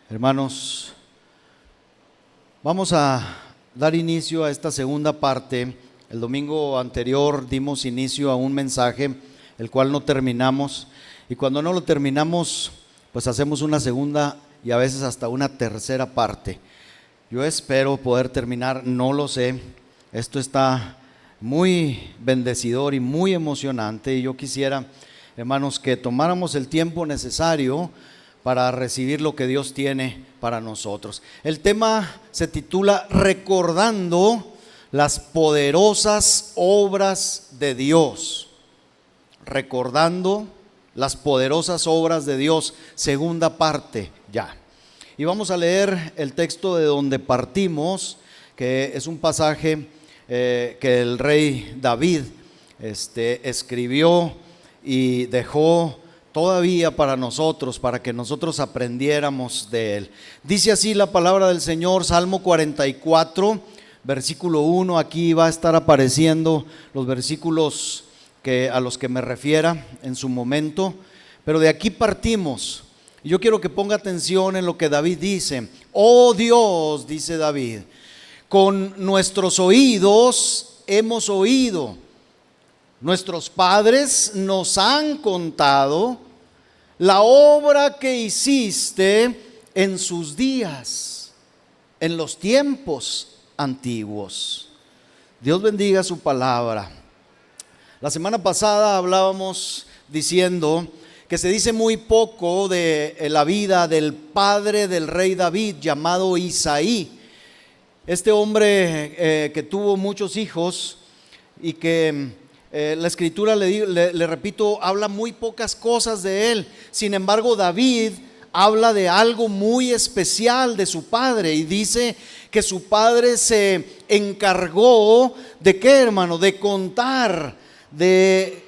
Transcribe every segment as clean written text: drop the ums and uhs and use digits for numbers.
Hermanos, vamos a dar inicio a esta segunda parte. El domingo anterior dimos inicio a un mensaje, el cual no terminamos, y cuando no lo terminamos, pues hacemos una segunda y a veces hasta una tercera parte. Yo espero poder terminar, no lo sé. Esto está muy bendecidor y muy emocionante, y yo quisiera, hermanos, que tomáramos el tiempo necesario para recibir lo que Dios tiene para nosotros. El tema se titula Recordando las poderosas obras de Dios. Recordando las poderosas obras de Dios, segunda parte ya. Y vamos a leer el texto de donde partimos, que es un pasaje que el rey David escribió y dejó todavía para nosotros, para que nosotros aprendiéramos de él. Dice así la palabra del Señor, Salmo 44, versículo 1. Aquí va a estar apareciendo los versículos a los que me refiera en su momento, pero de aquí partimos. Yo quiero que ponga atención en lo que David dice. Oh Dios, dice David, con nuestros oídos hemos oído, nuestros padres nos han contado la obra que hiciste en sus días, en los tiempos antiguos. Dios bendiga su palabra. La semana pasada hablábamos diciendo que se dice muy poco de la vida del padre del rey David, llamado Isaí. Este hombre que tuvo muchos hijos y que la escritura, le repito, habla muy pocas cosas de él. Sin embargo, David habla de algo muy especial de su padre y dice que su padre se encargó de ¿qué, hermano? De contar, de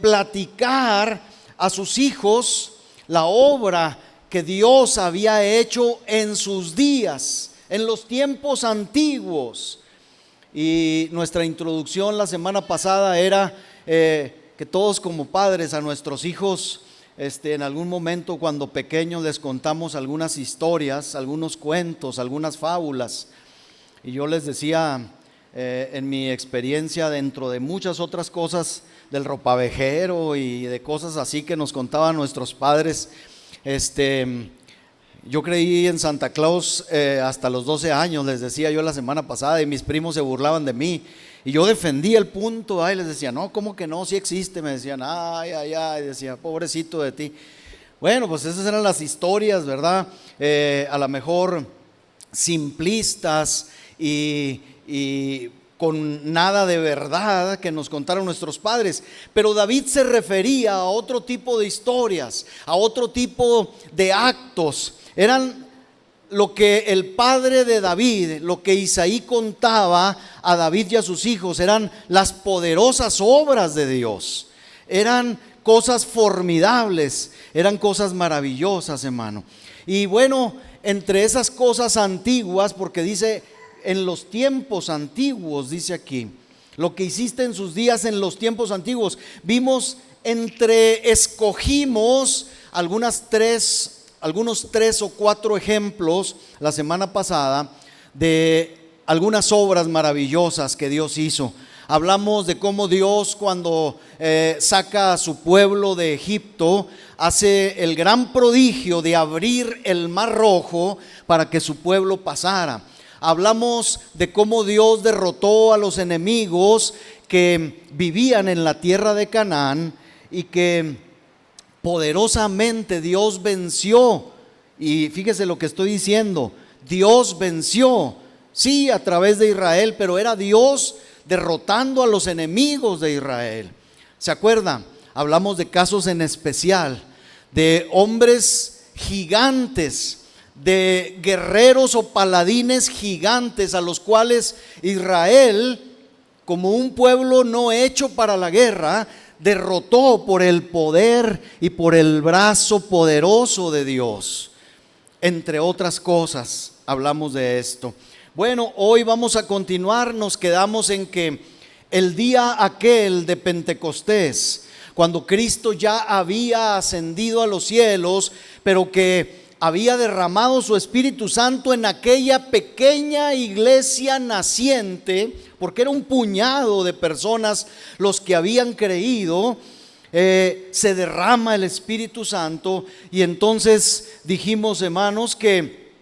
platicar a sus hijos la obra que Dios había hecho en sus días, en los tiempos antiguos. Y nuestra introducción la semana pasada era que todos como padres a nuestros hijos en algún momento cuando pequeños les contamos algunas historias, algunos cuentos, algunas fábulas. Y yo les decía en mi experiencia, dentro de muchas otras cosas del ropavejero y de cosas así que nos contaban nuestros padres, yo creí en Santa Claus hasta los 12 años, les decía yo la semana pasada, y mis primos se burlaban de mí. Y yo defendía el punto, les decía, no, ¿cómo que no? Sí existe. Me decían, ay, decía, pobrecito de ti. Bueno, pues esas eran las historias, ¿verdad? A lo mejor simplistas y con nada de verdad que nos contaron nuestros padres. Pero David se refería a otro tipo de historias, a otro tipo de actos. Eran lo que el padre de David, lo que Isaí contaba a David y a sus hijos, eran las poderosas obras de Dios. Eran cosas formidables, eran cosas maravillosas, hermano. Y bueno, entre esas cosas antiguas, porque dice en los tiempos antiguos, dice aquí, lo que hiciste en sus días en los tiempos antiguos, escogimos algunos tres o cuatro ejemplos la semana pasada de algunas obras maravillosas que Dios hizo. Hablamos de cómo Dios, cuando saca a su pueblo de Egipto, hace el gran prodigio de abrir el mar rojo para que su pueblo pasara. Hablamos de cómo Dios derrotó a los enemigos que vivían en la tierra de Canaán y que poderosamente Dios venció. Y fíjese lo que estoy diciendo, Dios venció, sí, a través de Israel, pero era Dios derrotando a los enemigos de Israel. ¿Se acuerdan? Hablamos de casos en especial, de hombres gigantes, de guerreros o paladines gigantes a los cuales Israel, como un pueblo no hecho para la guerra, derrotó por el poder y por el brazo poderoso de Dios. Entre otras cosas, hablamos de esto. Bueno, hoy vamos a continuar, nos quedamos en que el día aquel de Pentecostés, cuando Cristo ya había ascendido a los cielos, pero que había derramado su Espíritu Santo en aquella pequeña iglesia naciente, porque era un puñado de personas los que habían creído. Se derrama el Espíritu Santo y entonces dijimos, hermanos, que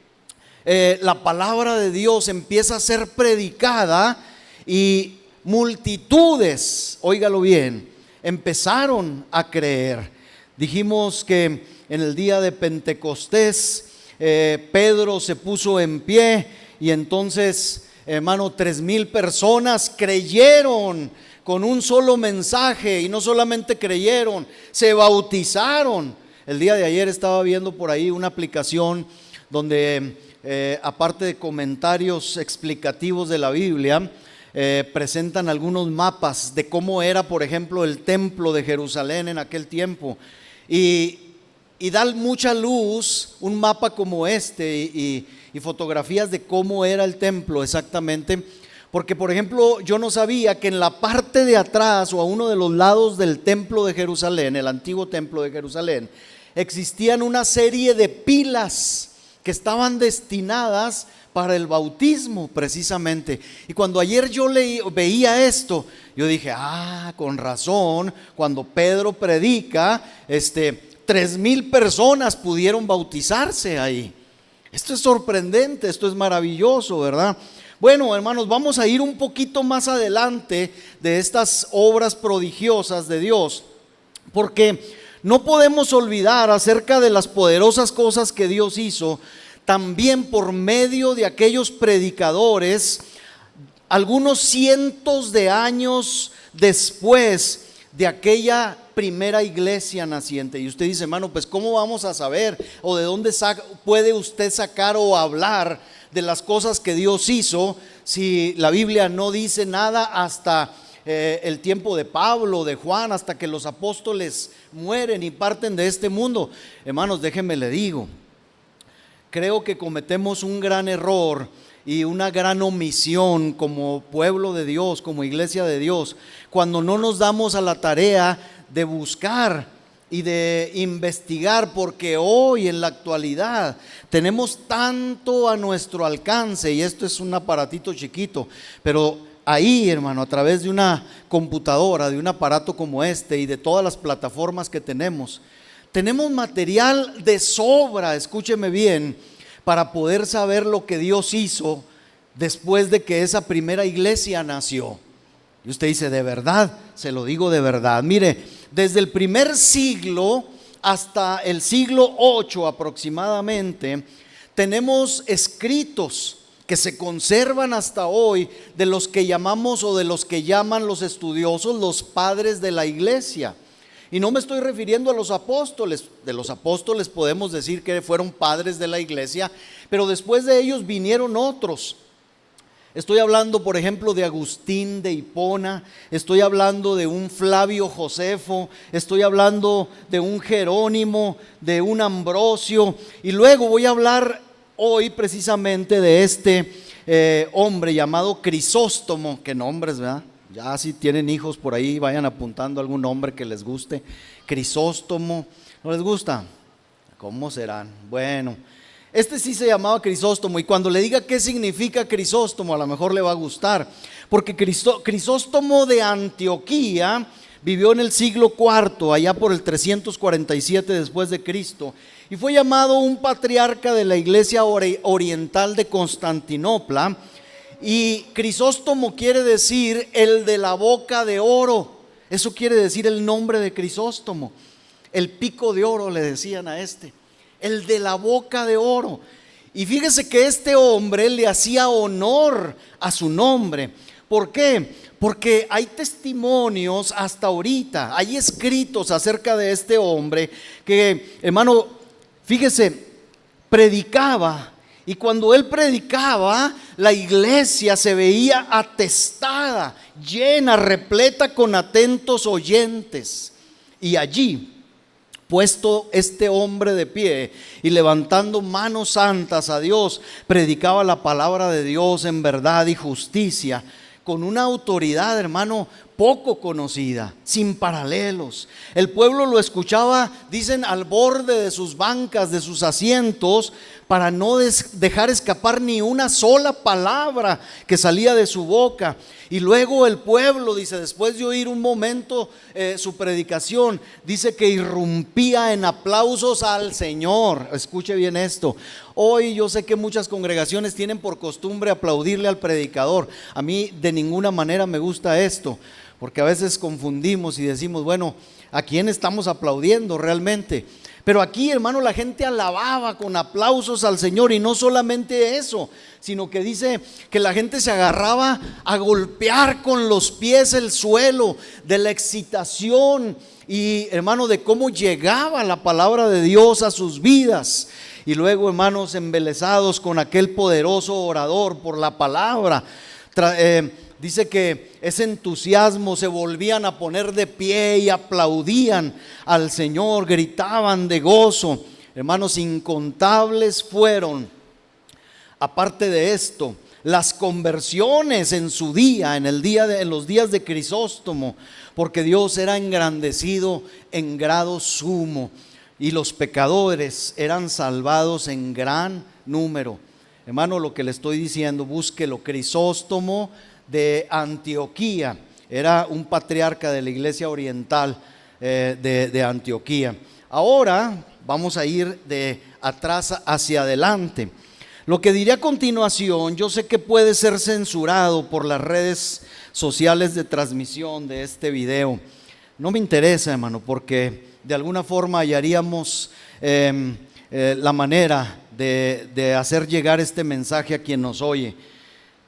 la palabra de Dios empieza a ser predicada y multitudes, óigalo bien, empezaron a creer. Dijimos que en el día de Pentecostés Pedro se puso en pie y entonces, hermano, 3,000 personas creyeron con un solo mensaje, y no solamente creyeron, se bautizaron. El día de ayer estaba viendo por ahí una aplicación donde aparte de comentarios explicativos de la Biblia, presentan algunos mapas de cómo era, por ejemplo, el templo de Jerusalén en aquel tiempo, y da mucha luz un mapa como este y fotografías de cómo era el templo exactamente. Porque, por ejemplo, yo no sabía que en la parte de atrás o a uno de los lados del templo de Jerusalén, el antiguo templo de Jerusalén, existían una serie de pilas que estaban destinadas para el bautismo precisamente. Y cuando ayer yo veía esto, yo dije, con razón, cuando Pedro predica, 3,000 personas pudieron bautizarse ahí. Esto es sorprendente, esto es maravilloso, ¿verdad? Bueno, hermanos, vamos a ir un poquito más adelante de estas obras prodigiosas de Dios, porque no podemos olvidar acerca de las poderosas cosas que Dios hizo, también por medio de aquellos predicadores, algunos cientos de años después de aquella primera iglesia naciente. Y usted dice, hermano, pues ¿cómo vamos a saber? ¿O de dónde puede usted sacar o hablar de las cosas que Dios hizo si la Biblia no dice nada hasta el tiempo de Pablo, de Juan, hasta que los apóstoles mueren y parten de este mundo? Hermanos, déjenme le digo, creo que cometemos un gran error y una gran omisión como pueblo de Dios, como iglesia de Dios, cuando no nos damos a la tarea de buscar y de investigar, porque hoy en la actualidad tenemos tanto a nuestro alcance, y esto es un aparatito chiquito, pero ahí, hermano, a través de una computadora, de un aparato como este y de todas las plataformas que tenemos material de sobra, escúcheme bien, para poder saber lo que Dios hizo después de que esa primera iglesia nació. Y usted dice, ¿de verdad? Se lo digo de verdad. Mire, desde el primer siglo hasta el siglo 8 aproximadamente, tenemos escritos que se conservan hasta hoy de los que llamamos o de los que llaman los estudiosos los padres de la iglesia. Y no me estoy refiriendo a los apóstoles. De los apóstoles podemos decir que fueron padres de la iglesia, pero después de ellos vinieron otros. Estoy hablando, por ejemplo, de Agustín de Hipona, estoy hablando de un Flavio Josefo, estoy hablando de un Jerónimo, de un Ambrosio, y luego voy a hablar hoy precisamente de este hombre llamado Crisóstomo. Qué nombres, ¿verdad? Ya si tienen hijos por ahí, vayan apuntando algún nombre que les guste. Crisóstomo, ¿no les gusta? ¿Cómo serán? Bueno, este sí se llamaba Crisóstomo, y cuando le diga qué significa Crisóstomo, a lo mejor le va a gustar, porque Crisóstomo de Antioquía vivió en el siglo IV, allá por el 347 después de Cristo, y fue llamado un patriarca de la iglesia oriental de Constantinopla. Y Crisóstomo quiere decir el de la boca de oro. Eso quiere decir el nombre de Crisóstomo. El pico de oro le decían a este, el de la boca de oro. Y fíjese que este hombre le hacía honor a su nombre. ¿Por qué? Porque hay testimonios hasta ahorita, hay escritos acerca de este hombre que, hermano, fíjese, predicaba. Y cuando él predicaba, la iglesia se veía atestada, llena, repleta con atentos oyentes. Y allí, puesto este hombre de pie y levantando manos santas a Dios, predicaba la palabra de Dios en verdad y justicia, con una autoridad, hermano, poco conocida, sin paralelos. El pueblo lo escuchaba, dicen, al borde de sus bancas, de sus asientos, para no dejar escapar ni una sola palabra que salía de su boca. Y luego el pueblo, dice, después de oír un momento su predicación, dice que irrumpía en aplausos al Señor. Escuche bien esto. Hoy yo sé que muchas congregaciones tienen por costumbre aplaudirle al predicador. A mí de ninguna manera me gusta esto, porque a veces confundimos y decimos, bueno, ¿a quién estamos aplaudiendo realmente? Pero aquí, hermano, la gente alababa con aplausos al Señor, y no solamente eso, sino que dice que la gente se agarraba a golpear con los pies el suelo de la excitación y, hermano, de cómo llegaba la palabra de Dios a sus vidas. Y luego, hermanos, embelesados con aquel poderoso orador por la palabra, dice que ese entusiasmo, se volvían a poner de pie y aplaudían al Señor, gritaban de gozo. Hermanos, incontables fueron, aparte de esto, las conversiones en su día, en los días de Crisóstomo, porque Dios era engrandecido en grado sumo y los pecadores eran salvados en gran número. Hermano, lo que le estoy diciendo, búsquelo. Crisóstomo de Antioquía, era un patriarca de la iglesia oriental de Antioquía. Ahora vamos a ir de atrás hacia adelante. Lo que diré a continuación, yo sé que puede ser censurado por las redes sociales de transmisión de este video. No me interesa, hermano, porque de alguna forma hallaríamos la manera de hacer llegar este mensaje a quien nos oye.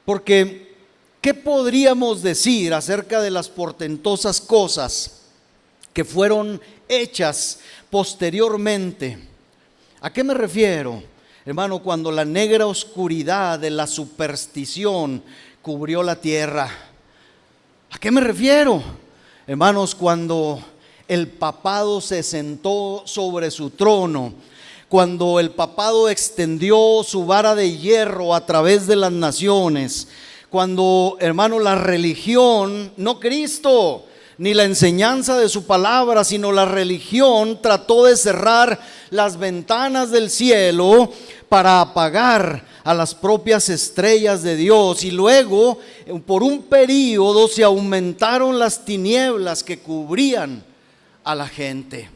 Porque ¿qué podríamos decir acerca de las portentosas cosas que fueron hechas posteriormente? ¿A qué me refiero, hermano, cuando la negra oscuridad de la superstición cubrió la tierra? ¿A qué me refiero, hermanos, cuando el papado se sentó sobre su trono? Cuando el papado extendió su vara de hierro a través de las naciones. Cuando, hermano, la religión, no Cristo, ni la enseñanza de su palabra, sino la religión trató de cerrar las ventanas del cielo para apagar a las propias estrellas de Dios. Y luego, por un período, se aumentaron las tinieblas que cubrían a la gente.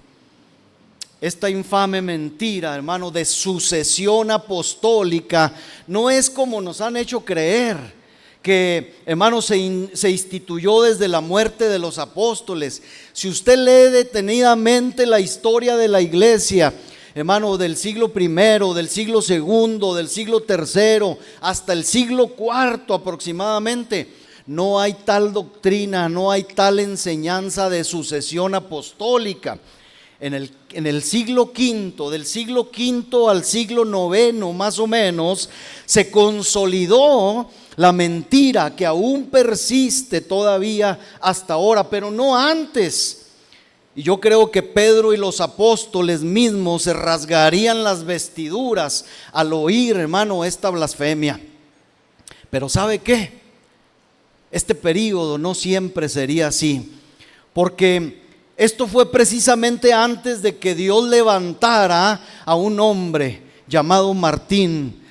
Esta infame mentira, hermano, de sucesión apostólica, no es como nos han hecho creer, que, hermano, se instituyó desde la muerte de los apóstoles. Si usted lee detenidamente la historia de la iglesia, hermano, del siglo primero, del siglo segundo, del siglo tercero, hasta el siglo cuarto aproximadamente, no hay tal doctrina, no hay tal enseñanza de sucesión apostólica. En el siglo quinto, del siglo quinto al siglo noveno más o menos, se consolidó la mentira que aún persiste todavía hasta ahora, pero no antes. Y yo creo que Pedro y los apóstoles mismos se rasgarían las vestiduras al oír, hermano, esta blasfemia. Pero ¿sabe qué? Este periodo no siempre sería así, porque esto fue precisamente antes de que Dios levantara a un hombre llamado Martín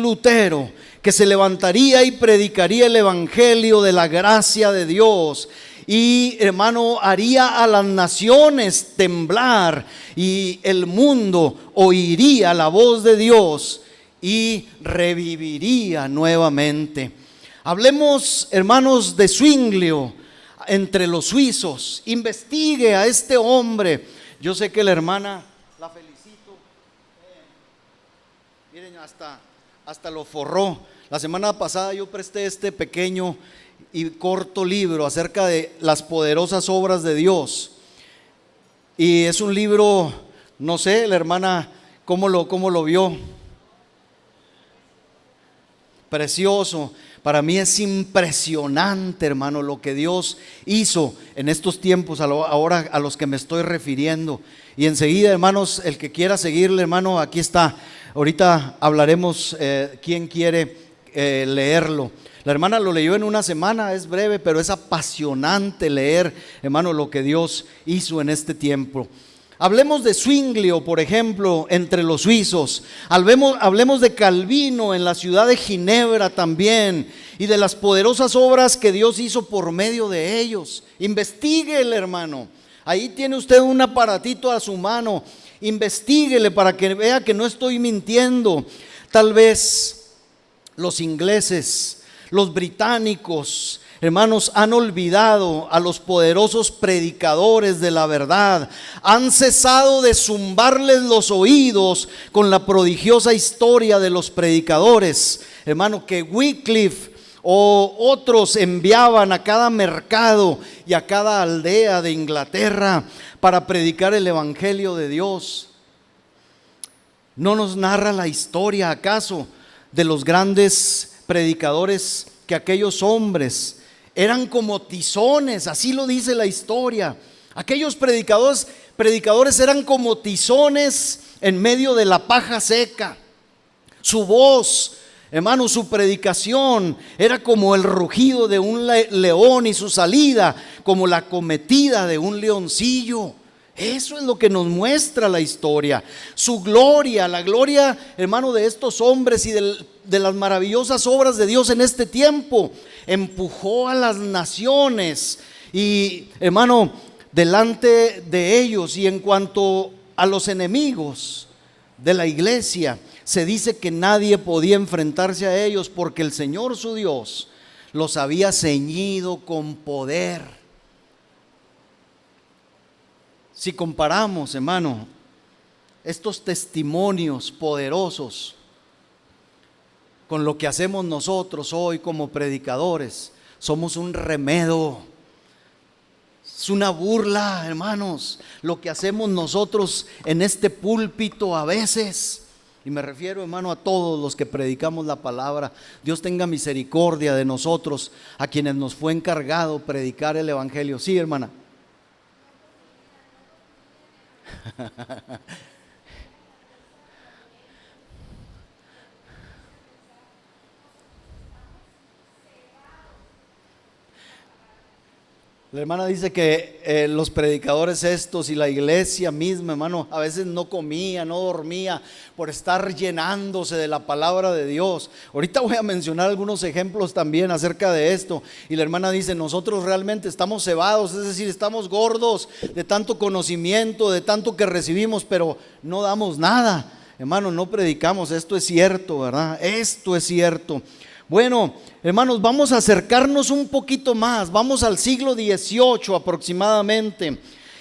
Lutero, que se levantaría y predicaría el evangelio de la gracia de Dios. Y, hermano, haría a las naciones temblar, y el mundo oiría la voz de Dios y reviviría nuevamente. Hablemos, hermanos, de Zwinglio. Entre los suizos, investigue a este hombre. Yo sé que la hermana, la felicito, miren, hasta lo forró. La semana pasada yo presté este pequeño y corto libro acerca de las poderosas obras de Dios, y es un libro, no sé, la hermana cómo lo vio. Precioso. Para mí es impresionante, hermano, lo que Dios hizo en estos tiempos, ahora a los que me estoy refiriendo. Y enseguida, hermanos, el que quiera seguirle, hermano, aquí está. Ahorita hablaremos quién quiere leerlo. La hermana lo leyó en una semana, es breve, pero es apasionante leer, hermano, lo que Dios hizo en este tiempo. Hablemos de Zwinglio, por ejemplo, entre los suizos. Hablemos de Calvino en la ciudad de Ginebra también, y de las poderosas obras que Dios hizo por medio de ellos. Investíguele, hermano. Ahí tiene usted un aparatito a su mano. Investíguele para que vea que no estoy mintiendo. Tal vez los ingleses, los británicos, hermanos, han olvidado a los poderosos predicadores de la verdad. Han cesado de zumbarles los oídos con la prodigiosa historia de los predicadores, hermano, que Wycliffe o otros enviaban a cada mercado y a cada aldea de Inglaterra para predicar el evangelio de Dios. ¿No nos narra la historia acaso de los grandes predicadores que aquellos hombres eran como tizones? Así lo dice la historia. Aquellos predicadores eran como tizones en medio de la paja seca. Su voz, hermano, su predicación era como el rugido de un león, y su salida como la acometida de un leoncillo. Eso es lo que nos muestra la historia. Su gloria, la gloria, hermano, de estos hombres y de las maravillosas obras de Dios en este tiempo, empujó a las naciones. Y, hermano, delante de ellos, y en cuanto a los enemigos de la iglesia, se dice que nadie podía enfrentarse a ellos, porque el Señor su Dios los había ceñido con poder. Si comparamos, hermano, estos testimonios poderosos con lo que hacemos nosotros hoy como predicadores, somos un remedo. Es una burla, hermanos, lo que hacemos nosotros en este púlpito a veces. Y me refiero, hermano, a todos los que predicamos la palabra. Dios tenga misericordia de nosotros, a quienes nos fue encargado predicar el evangelio. Sí, hermana. La hermana dice que los predicadores estos y la iglesia misma, hermano, a veces no comía, no dormía por estar llenándose de la palabra de Dios. Ahorita voy a mencionar algunos ejemplos también acerca de esto. Y la hermana dice, nosotros realmente estamos cebados, es decir, estamos gordos de tanto conocimiento, de tanto que recibimos, pero no damos nada. Hermano, no predicamos, esto es cierto, ¿verdad? Esto es cierto. Bueno, hermanos, vamos a acercarnos un poquito más, vamos al siglo XVIII aproximadamente,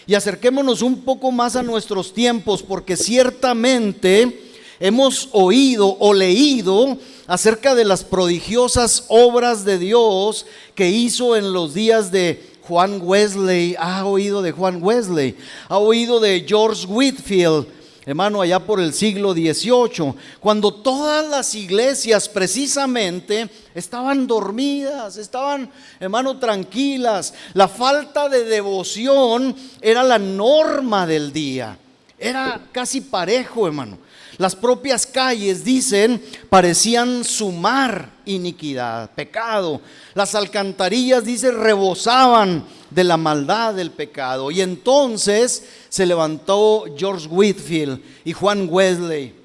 y acerquémonos un poco más a nuestros tiempos, porque ciertamente hemos oído o leído acerca de las prodigiosas obras de Dios que hizo en los días de Juan Wesley. ¿Ha oído de Juan Wesley? ¿Ha oído de George Whitefield? Hermano, allá por el siglo XVIII, cuando todas las iglesias precisamente estaban dormidas, estaban, hermano, tranquilas. La falta de devoción era la norma del día, era casi parejo, hermano. Las propias calles, dicen, parecían sumar iniquidad, pecado. Las alcantarillas, dice, rebosaban de la maldad del pecado. Y entonces se levantó George Whitefield y Juan Wesley,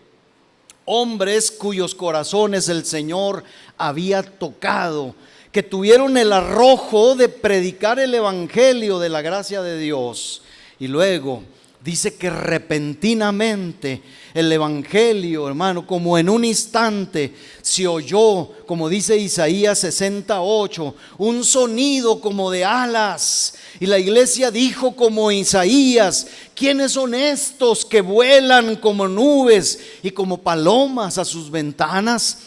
hombres cuyos corazones el Señor había tocado, que tuvieron el arrojo de predicar el evangelio de la gracia de Dios. Y luego dice que repentinamente el evangelio, hermano, como en un instante se oyó, como dice Isaías 68, un sonido como de alas. Y la iglesia dijo como Isaías, ¿quiénes son estos que vuelan como nubes y como palomas a sus ventanas?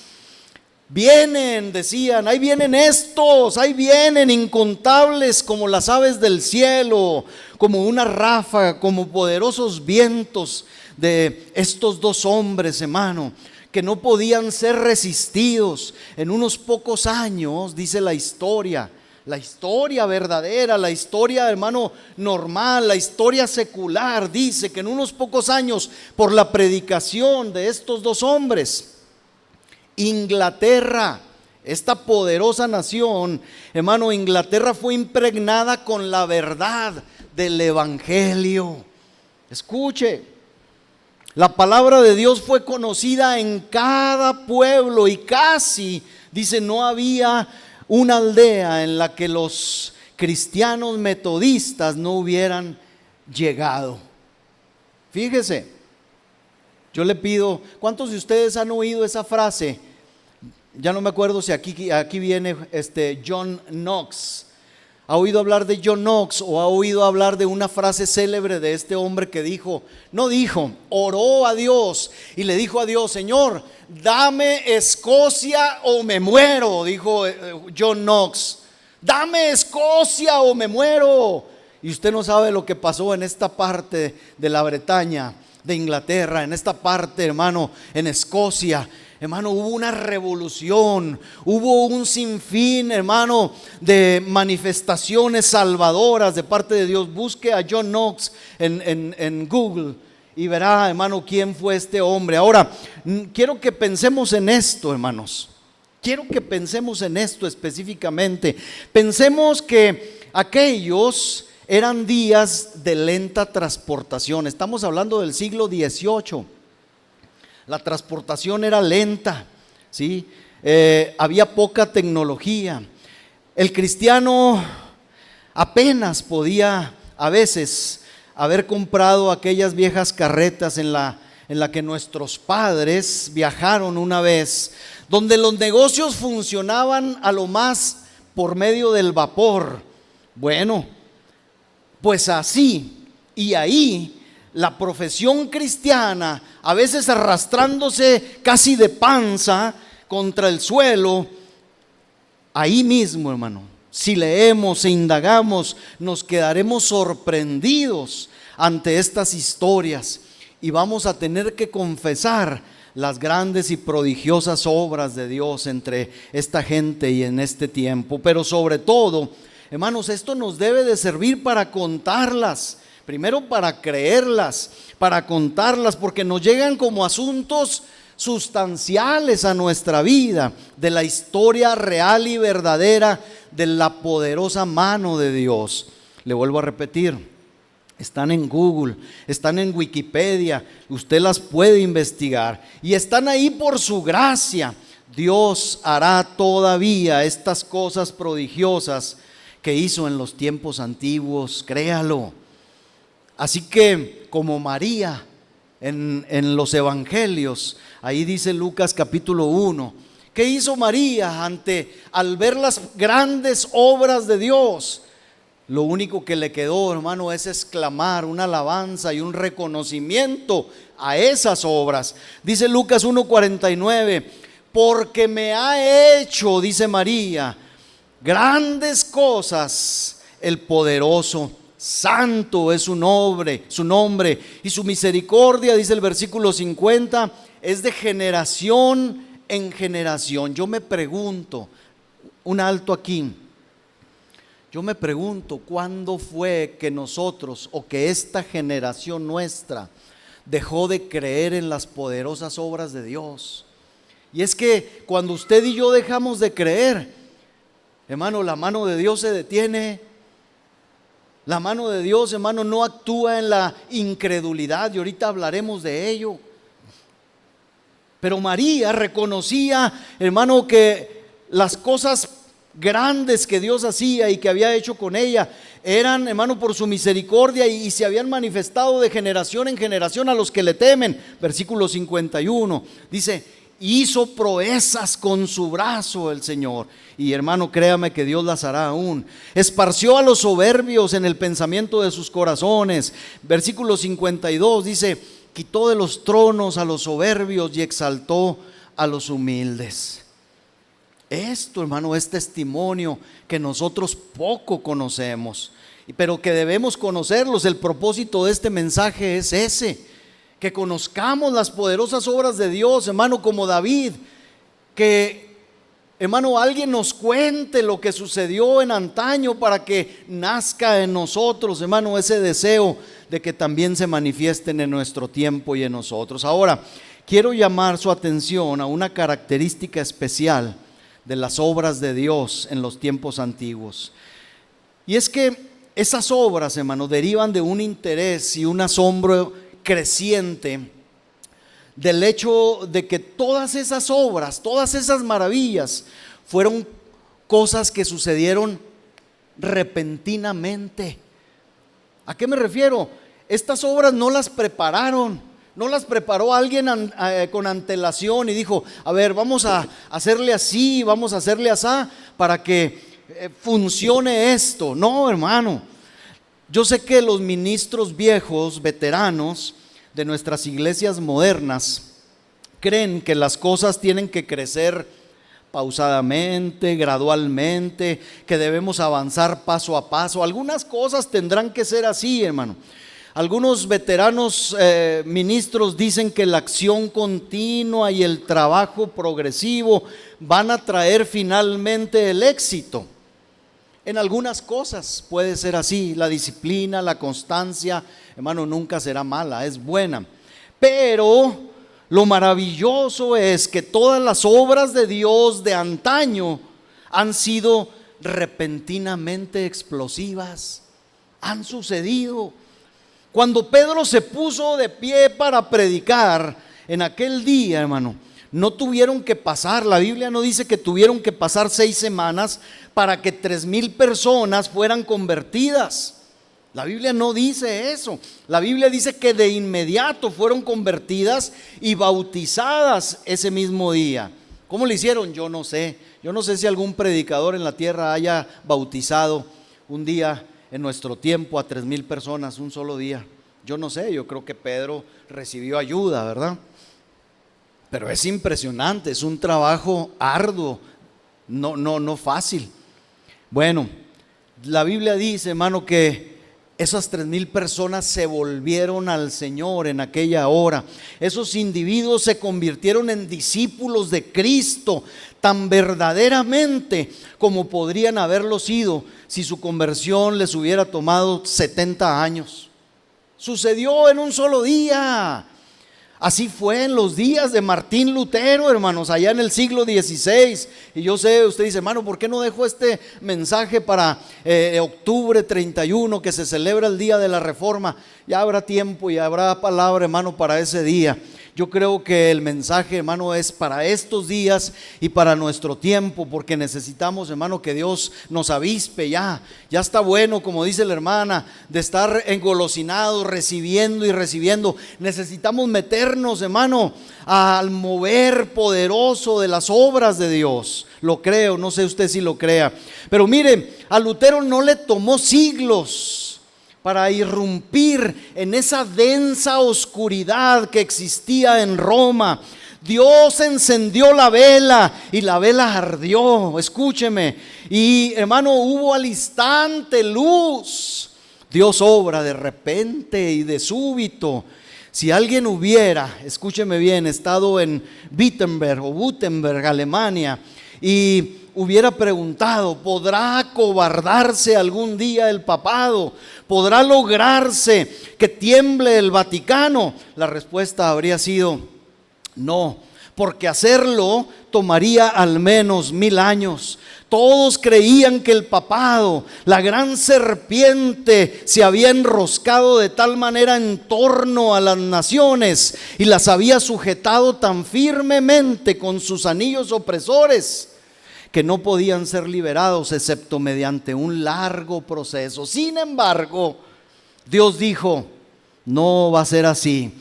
Vienen, decían, ahí vienen estos, ahí vienen incontables como las aves del cielo, como una ráfaga, como poderosos vientos de estos dos hombres, hermano, que no podían ser resistidos. En unos pocos años, dice la historia verdadera, la historia, hermano, normal, la historia secular, dice que en unos pocos años, por la predicación de estos dos hombres, Inglaterra, esta poderosa nación, hermano, Inglaterra fue impregnada con la verdad del evangelio. Escuche, la palabra de Dios fue conocida en cada pueblo y casi, dice, no había una aldea en la que los cristianos metodistas no hubieran llegado. Fíjese, yo le pido, ¿cuántos de ustedes han oído esa frase? Ya no me acuerdo si aquí viene John Knox. ¿Ha oído hablar de John Knox o ha oído hablar de una frase célebre de este hombre que oró a Dios y le dijo a Dios: Señor, dame Escocia o me muero, dijo John Knox. Dame Escocia o me muero. Y usted no sabe lo que pasó en esta parte de la Bretaña, de Inglaterra, en esta parte, hermano, en Escocia. Hermano, hubo una revolución, hubo un sinfín, hermano, de manifestaciones salvadoras de parte de Dios. Busque a John Knox en Google y verá, hermano, quién fue este hombre. Ahora, quiero que pensemos en esto, hermanos. Quiero que pensemos en esto específicamente. Pensemos que aquellos eran días de lenta transportación. Estamos hablando del siglo XVIII. La transportación era lenta, ¿sí? Había poca tecnología. El cristiano apenas podía a veces haber comprado aquellas viejas carretas en la que nuestros padres viajaron una vez, donde los negocios funcionaban a lo más por medio del vapor. Bueno, pues así y ahí la profesión cristiana, a veces arrastrándose casi de panza contra el suelo, ahí mismo, hermano, si leemos e indagamos, nos quedaremos sorprendidos ante estas historias y vamos a tener que confesar las grandes y prodigiosas obras de Dios entre esta gente y en este tiempo. Pero sobre todo, hermanos, esto nos debe de servir para contarlas. Primero para creerlas, para contarlas, porque nos llegan como asuntos sustanciales a nuestra vida, de la historia real y verdadera de la poderosa mano de Dios. Le vuelvo a repetir, están en Google, están en Wikipedia, usted las puede investigar y están ahí por su gracia. Dios hará todavía estas cosas prodigiosas que hizo en los tiempos antiguos, créalo. Así que como María en los evangelios, ahí dice Lucas capítulo 1, ¿qué hizo María al ver las grandes obras de Dios? Lo único que le quedó, hermano, es exclamar una alabanza y un reconocimiento a esas obras. Dice Lucas 1:49, porque me ha hecho, dice María, grandes cosas el poderoso. Santo es su nombre, y su misericordia, dice el versículo 50, es de generación en generación. Yo me pregunto, un alto aquí, yo me pregunto, ¿cuándo fue que nosotros o que esta generación nuestra dejó de creer en las poderosas obras de Dios? Y es que cuando usted y yo dejamos de creer, hermano, la mano de Dios se detiene. La mano de Dios, hermano, no actúa en la incredulidad y ahorita hablaremos de ello. Pero María reconocía, hermano, que las cosas grandes que Dios hacía y que había hecho con ella eran, hermano, por su misericordia y se habían manifestado de generación en generación a los que le temen. Versículo 51 dice: hizo proezas con su brazo el Señor. Y hermano, créame que Dios las hará aún. Esparció a los soberbios en el pensamiento de sus corazones. Versículo 52 dice: quitó de los tronos a los soberbios y exaltó a los humildes. Esto, hermano, es testimonio que nosotros poco conocemos, pero que debemos conocerlos. El propósito de este mensaje es ese: que conozcamos las poderosas obras de Dios, hermano, como David, que, hermano, alguien nos cuente lo que sucedió en antaño para que nazca en nosotros, hermano, ese deseo de que también se manifiesten en nuestro tiempo y en nosotros. Ahora, quiero llamar su atención a una característica especial de las obras de Dios en los tiempos antiguos. Y es que esas obras, hermano, derivan de un interés y un asombro creciente del hecho de que todas esas obras, todas esas maravillas fueron cosas que sucedieron repentinamente. ¿A qué me refiero? Estas obras no las prepararon, no las preparó alguien con antelación y dijo, a ver, vamos a hacerle así, vamos a hacerle así para que funcione esto. No, hermano. Yo sé que los ministros viejos, veteranos de nuestras iglesias modernas, creen que las cosas tienen que crecer pausadamente, gradualmente, que debemos avanzar paso a paso. Algunas cosas tendrán que ser así, hermano. Algunos veteranos ministros dicen que la acción continua y el trabajo progresivo van a traer finalmente el éxito. En algunas cosas puede ser así, la disciplina, la constancia, hermano, nunca será mala, es buena. Pero lo maravilloso es que todas las obras de Dios de antaño han sido repentinamente explosivas, han sucedido. Cuando Pedro se puso de pie para predicar en aquel día, hermano, no tuvieron que pasar, la Biblia no dice que tuvieron que pasar 6 semanas para que 3,000 personas fueran convertidas. La Biblia no dice eso. La Biblia dice que de inmediato fueron convertidas y bautizadas ese mismo día. ¿Cómo lo hicieron? Yo no sé. Yo no sé si algún predicador en la tierra haya bautizado un día en nuestro tiempo a 3,000 personas, un solo día. Yo no sé, yo creo que Pedro recibió ayuda, ¿verdad? Pero es impresionante, es un trabajo arduo, no fácil. Bueno, la Biblia dice, hermano, que esas 3,000 personas se volvieron al Señor en aquella hora. Esos individuos se convirtieron en discípulos de Cristo tan verdaderamente como podrían haberlo sido si su conversión les hubiera tomado 70 años. Sucedió en un solo día. Así fue en los días de Martín Lutero, hermanos, allá en el siglo XVI. Y yo sé, usted dice, hermano, ¿por qué no dejó este mensaje para octubre 31, que se celebra el día de la Reforma? Ya habrá tiempo y habrá palabra, hermano, para ese día. Yo creo que el mensaje, hermano, es para estos días y para nuestro tiempo, porque necesitamos, hermano, que Dios nos avispe ya. Ya está bueno, como dice la hermana, de estar engolosinados, recibiendo y recibiendo. Necesitamos meternos, hermano, al mover poderoso de las obras de Dios. Lo creo, no sé usted si lo crea. Pero mire, a Lutero no le tomó siglos para irrumpir en esa densa oscuridad que existía en Roma. Dios encendió la vela y la vela ardió, escúcheme, y hermano, hubo al instante luz. Dios obra de repente y de súbito. Si alguien hubiera, escúcheme bien, estado en Wittenberg, Alemania, y hubiera preguntado, ¿podrá acobardarse algún día el papado? ¿Podrá lograrse que tiemble el Vaticano? La respuesta habría sido no, porque hacerlo tomaría al menos 1000 años. Todos creían que el papado, la gran serpiente, se había enroscado de tal manera en torno a las naciones y las había sujetado tan firmemente con sus anillos opresores que no podían ser liberados excepto mediante un largo proceso. Sin embargo, Dios dijo, no va a ser así.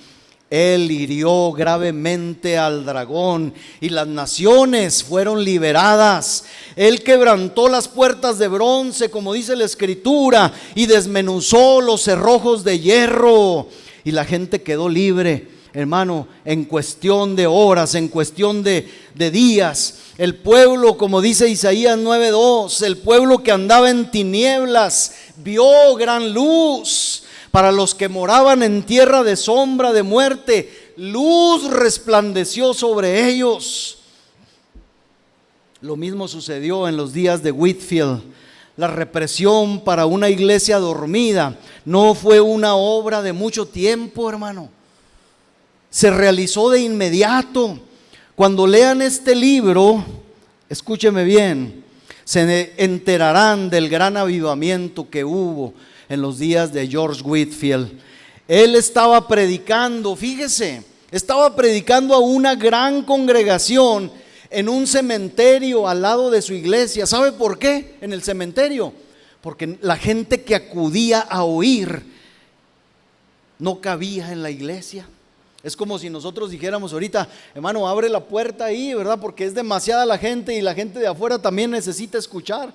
Él hirió gravemente al dragón y las naciones fueron liberadas. Él quebrantó las puertas de bronce, como dice la Escritura, y desmenuzó los cerrojos de hierro, y la gente quedó libre, hermano, en cuestión de horas, en cuestión de días. El pueblo, como dice Isaías 9:2, el pueblo que andaba en tinieblas vio gran luz. Para los que moraban en tierra de sombra de muerte, luz resplandeció sobre ellos. Lo mismo sucedió en los días de Whitefield. La represión para una iglesia dormida no fue una obra de mucho tiempo, hermano. Se realizó de inmediato. Cuando lean este libro, escúcheme bien, se enterarán del gran avivamiento que hubo en los días de George Whitefield. Él estaba predicando, fíjese, estaba predicando a una gran congregación en un cementerio al lado de su iglesia. ¿Sabe por qué? En el cementerio, porque la gente que acudía a oír no cabía en la iglesia. Es como si nosotros dijéramos ahorita: hermano, abre la puerta ahí, ¿verdad? Porque es demasiada la gente y la gente de afuera también necesita escuchar.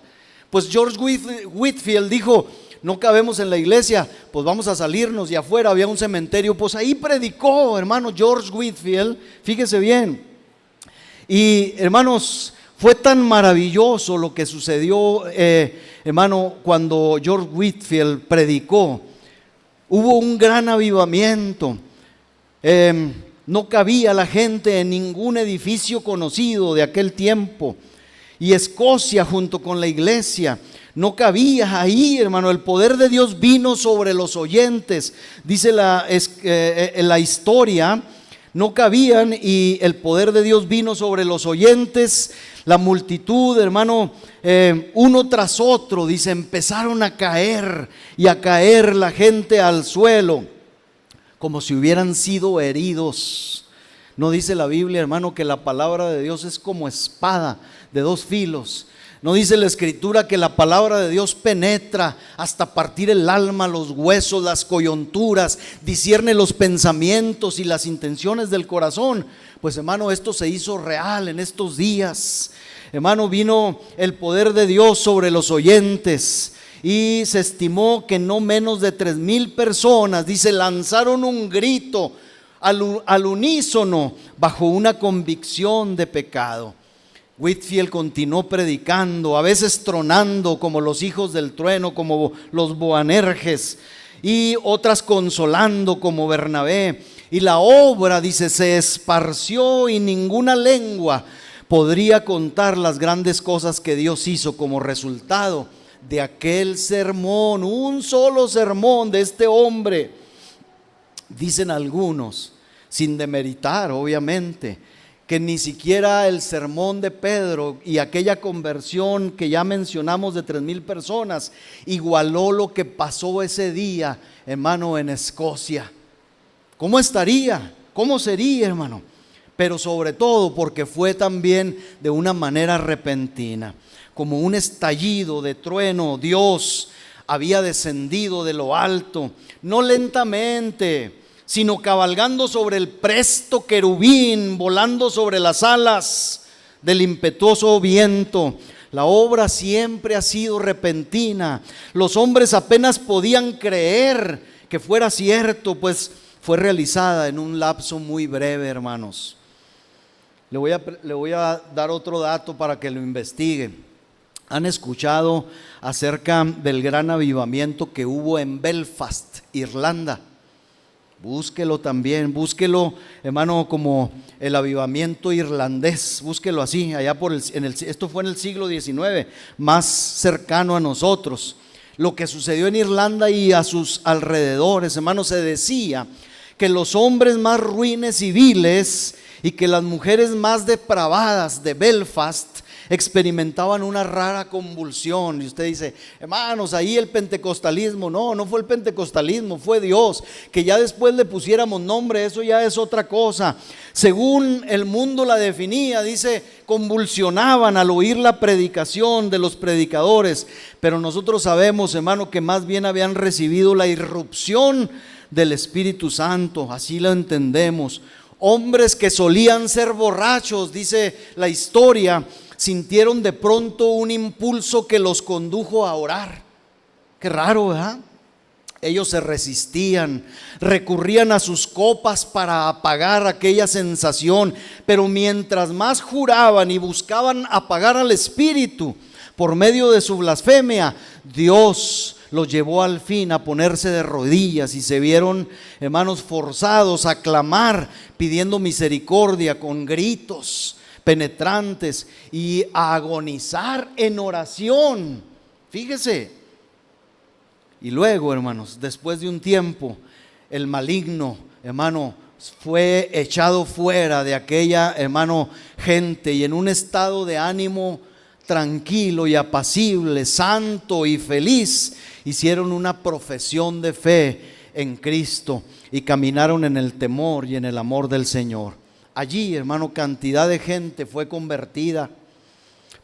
Pues George Whitefield dijo: no cabemos en la iglesia, pues vamos a salirnos. Y afuera había un cementerio, pues ahí predicó, hermano, George Whitefield, fíjese bien. Y hermanos, fue tan maravilloso lo que sucedió, hermano, cuando George Whitefield predicó. Hubo un gran avivamiento. No cabía la gente en ningún edificio conocido de aquel tiempo. Y Escocia, junto con la iglesia, no cabía ahí, hermano. El poder de Dios vino sobre los oyentes. Dice la historia, no cabían, y el poder de Dios vino sobre los oyentes. La multitud, hermano, uno tras otro, dice, empezaron a caer y a caer la gente al suelo, como si hubieran sido heridos. ¿No dice la Biblia, hermano, que la palabra de Dios es como espada de dos filos? ¿No dice la Escritura que la palabra de Dios penetra hasta partir el alma, los huesos, las coyunturas, discierne los pensamientos y las intenciones del corazón? Pues, hermano, esto se hizo real en estos días. Hermano, vino el poder de Dios sobre los oyentes. Y se estimó que no menos de 3,000 personas, dice, lanzaron un grito al unísono bajo una convicción de pecado. Whitefield continuó predicando, a veces tronando como los hijos del trueno, como los Boanerges, y otras consolando como Bernabé. Y la obra, dice, se esparció y ninguna lengua podría contar las grandes cosas que Dios hizo como resultado de aquel sermón, un solo sermón de este hombre. Dicen algunos, sin demeritar obviamente, que ni siquiera el sermón de Pedro y aquella conversión que ya mencionamos de 3,000 personas igualó lo que pasó ese día, hermano, en Escocia. ¿Cómo estaría? ¿Cómo sería, hermano? Pero sobre todo porque fue también de una manera repentina. Como un estallido de trueno, Dios había descendido de lo alto, no lentamente, sino cabalgando sobre el presto querubín, volando sobre las alas del impetuoso viento. La obra siempre ha sido repentina. Los hombres apenas podían creer que fuera cierto, pues fue realizada en un lapso muy breve, hermanos. Le voy a dar otro dato para que lo investigue. ¿Han escuchado acerca del gran avivamiento que hubo en Belfast, Irlanda? Búsquelo también, búsquelo, hermano, como el avivamiento irlandés, búsquelo así, allá esto fue en el siglo XIX, más cercano a nosotros. Lo que sucedió en Irlanda y a sus alrededores, hermano, se decía que los hombres más ruines y viles y que las mujeres más depravadas de Belfast experimentaban una rara convulsión. Y usted dice, hermanos, ahí el pentecostalismo. No fue el pentecostalismo, fue Dios. Que ya después le pusiéramos nombre, eso ya es otra cosa. Según el mundo la definía, dice, convulsionaban al oír la predicación de los predicadores. Pero nosotros sabemos, hermano, que más bien habían recibido la irrupción del Espíritu Santo, así lo entendemos. Hombres que solían ser borrachos, dice la historia, sintieron de pronto un impulso que los condujo a orar. Qué raro, ¿verdad? Ellos se resistían, recurrían a sus copas para apagar aquella sensación, pero mientras más juraban y buscaban apagar al espíritu por medio de su blasfemia, Dios los llevó al fin a ponerse de rodillas y se vieron, hermanos, forzados a clamar pidiendo misericordia con gritos penetrantes y a agonizar en oración. Fíjese. Y luego, hermanos, después de un tiempo, el maligno, hermano, fue echado fuera de aquella, hermano, gente, y en un estado de ánimo tranquilo y apacible, santo y feliz, hicieron una profesión de fe en Cristo y caminaron en el temor y en el amor del Señor. Allí, hermano, cantidad de gente fue convertida.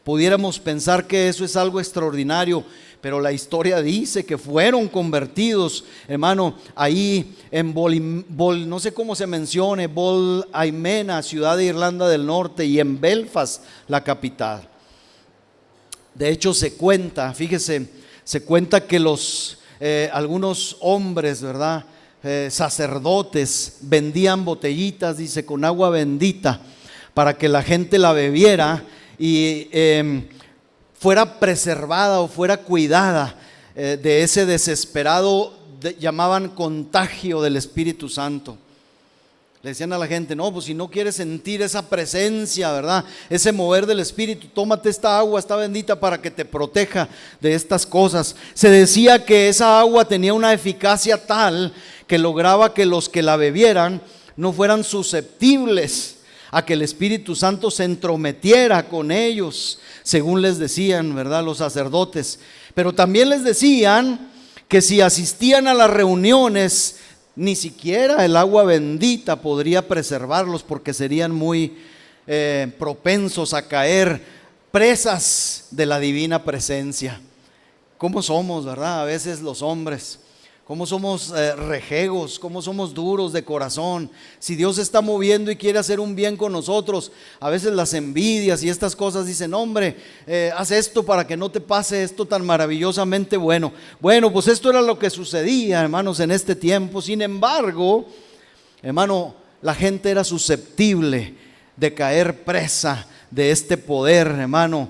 Pudiéramos pensar que eso es algo extraordinario, pero la historia dice que fueron convertidos, hermano, ahí en no sé cómo se mencione, Bol-Aimena, ciudad de Irlanda del Norte, y en Belfast, la capital. De hecho se cuenta, fíjese, se cuenta que algunos hombres, ¿verdad?, sacerdotes vendían botellitas, dice, con agua bendita para que la gente la bebiera y fuera preservada o fuera cuidada de ese desesperado, llamaban contagio del Espíritu Santo. Le decían a la gente, no, pues si no quieres sentir esa presencia, ¿verdad?, ese mover del Espíritu, tómate esta agua, está bendita, para que te proteja de estas cosas. Se decía que esa agua tenía una eficacia tal que lograba que los que la bebieran no fueran susceptibles a que el Espíritu Santo se entrometiera con ellos, según les decían, ¿verdad?, los sacerdotes. Pero también les decían que si asistían a las reuniones, ni siquiera el agua bendita podría preservarlos, porque serían muy propensos a caer presas de la divina presencia. ¿Cómo somos, verdad? A veces los hombres, cómo somos rejegos, cómo somos duros de corazón. Si Dios se está moviendo y quiere hacer un bien con nosotros, a veces las envidias y estas cosas dicen, hombre, haz esto para que no te pase esto tan maravillosamente bueno. Bueno, pues esto era lo que sucedía, hermanos, en este tiempo. Sin embargo, hermano, la gente era susceptible de caer presa de este poder, hermano.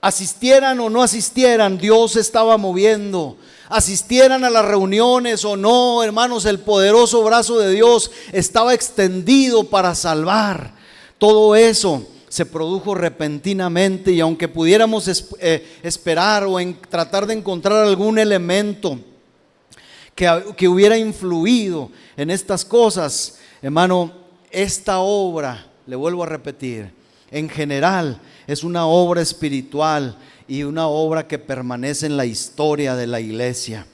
Asistieran o no asistieran, Dios se estaba moviendo. Asistieran a las reuniones o no, hermanos, el poderoso brazo de Dios estaba extendido para salvar. Todo eso se produjo repentinamente, y aunque pudiéramos esperar o tratar de encontrar algún elemento que hubiera influido en estas cosas, hermano, esta obra, le vuelvo a repetir, en general es una obra espiritual y una obra que permanece en la historia de la iglesia.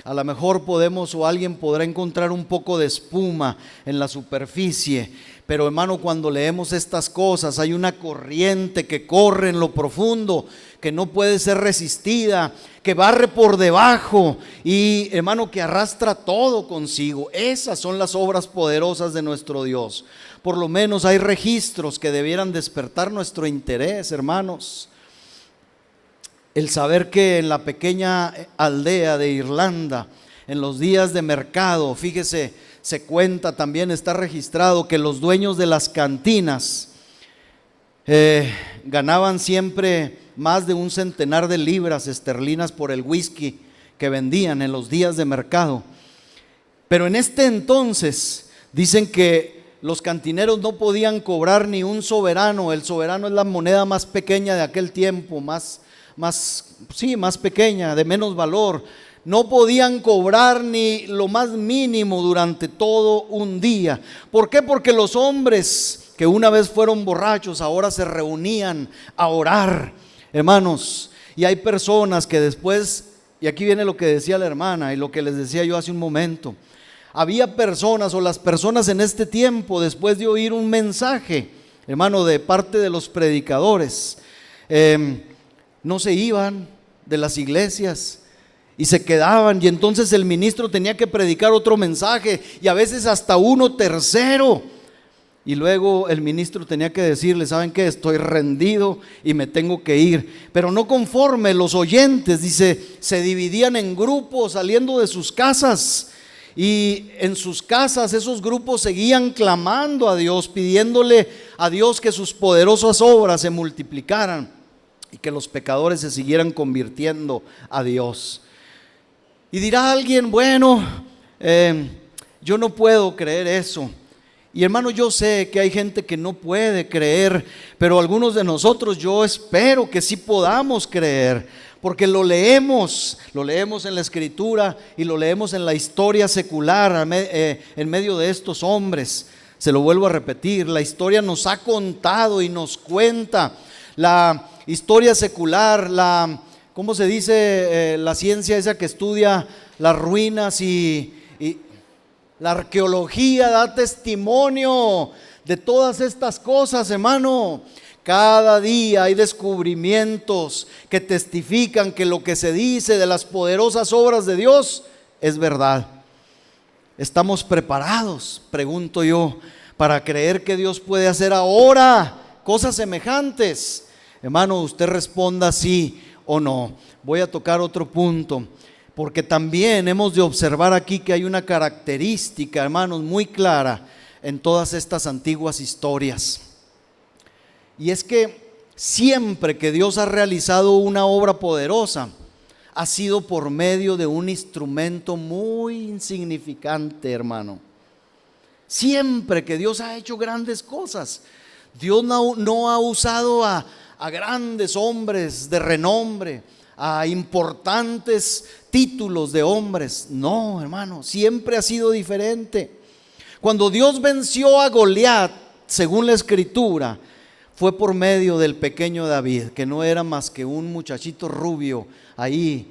A lo mejor alguien podrá encontrar un poco de espuma en la superficie, pero hermano, cuando leemos estas cosas, hay una corriente que corre en lo profundo, que no puede ser resistida, que barre por debajo y, hermano, que arrastra todo consigo. Esas son las obras poderosas de nuestro Dios. Por lo menos hay registros que debieran despertar nuestro interés, hermanos. El saber que en la pequeña aldea de Irlanda, en los días de mercado, fíjese, se cuenta, también está registrado que los dueños de las cantinas ganaban siempre más de 1 centenar de libras esterlinas por el whisky que vendían en los días de mercado. Pero en este entonces dicen que los cantineros no podían cobrar ni un soberano. El soberano es la moneda más pequeña de aquel tiempo, más pequeña, de menos valor. No podían cobrar ni lo más mínimo durante todo un día. ¿Por qué? Porque los hombres que una vez fueron borrachos ahora se reunían a orar, hermanos. Y hay personas que después, y aquí viene lo que decía la hermana y lo que les decía yo hace un momento, había personas, o las personas en este tiempo, después de oír un mensaje, hermano, de parte de los predicadores, no se iban de las iglesias y se quedaban, y entonces el ministro tenía que predicar otro mensaje, y a veces hasta uno tercero, y luego el ministro tenía que decirle, ¿saben qué? Estoy rendido y me tengo que ir. Pero no conforme, los oyentes, dice, se dividían en grupos saliendo de sus casas, y en sus casas esos grupos seguían clamando a Dios, pidiéndole a Dios que sus poderosas obras se multiplicaran y que los pecadores se siguieran convirtiendo a Dios. Y dirá alguien, bueno, yo no puedo creer eso. Y hermano, yo sé que hay gente que no puede creer, pero algunos de nosotros yo espero que sí podamos creer, porque lo leemos en la Escritura y lo leemos en la historia secular en medio de estos hombres. Se lo vuelvo a repetir, la historia nos ha contado y nos cuenta. La historia secular, ¿cómo se dice? La ciencia esa que estudia las ruinas y la arqueología da testimonio de todas estas cosas, hermano. Cada día hay descubrimientos que testifican que lo que se dice de las poderosas obras de Dios es verdad. ¿Estamos preparados, pregunto yo, para creer que Dios puede hacer ahora cosas semejantes? Hermano, usted responda sí o no. Voy a tocar otro punto, porque también hemos de observar aquí que hay una característica, hermanos, muy clara en todas estas antiguas historias. Y es que siempre que Dios ha realizado una obra poderosa, ha sido por medio de un instrumento muy insignificante, hermano. Siempre que Dios ha hecho grandes cosas, Dios no ha usado a grandes hombres de renombre, a importantes títulos de hombres. No, hermano, siempre ha sido diferente. Cuando Dios venció a Goliat, según la Escritura, fue por medio del pequeño David, que no era más que un muchachito rubio ahí,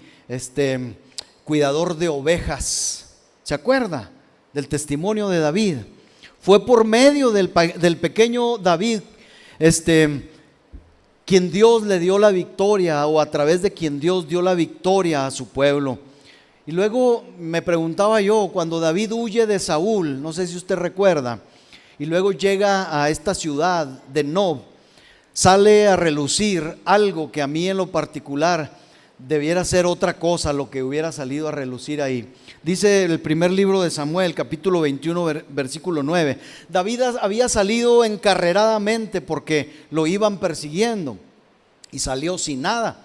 cuidador de ovejas. ¿Se acuerda del testimonio de David? Fue por medio del pequeño David, quien Dios le dio la victoria, o a través de quien Dios dio la victoria a su pueblo. Y luego me preguntaba yo, cuando David huye de Saúl, no sé si usted recuerda, y luego llega a esta ciudad de Nob, sale a relucir algo que a mí en lo particular debiera ser otra cosa, lo que hubiera salido a relucir ahí. Dice el primer libro de Samuel, capítulo 21, versículo 9, David había salido encarreradamente porque lo iban persiguiendo y salió sin nada.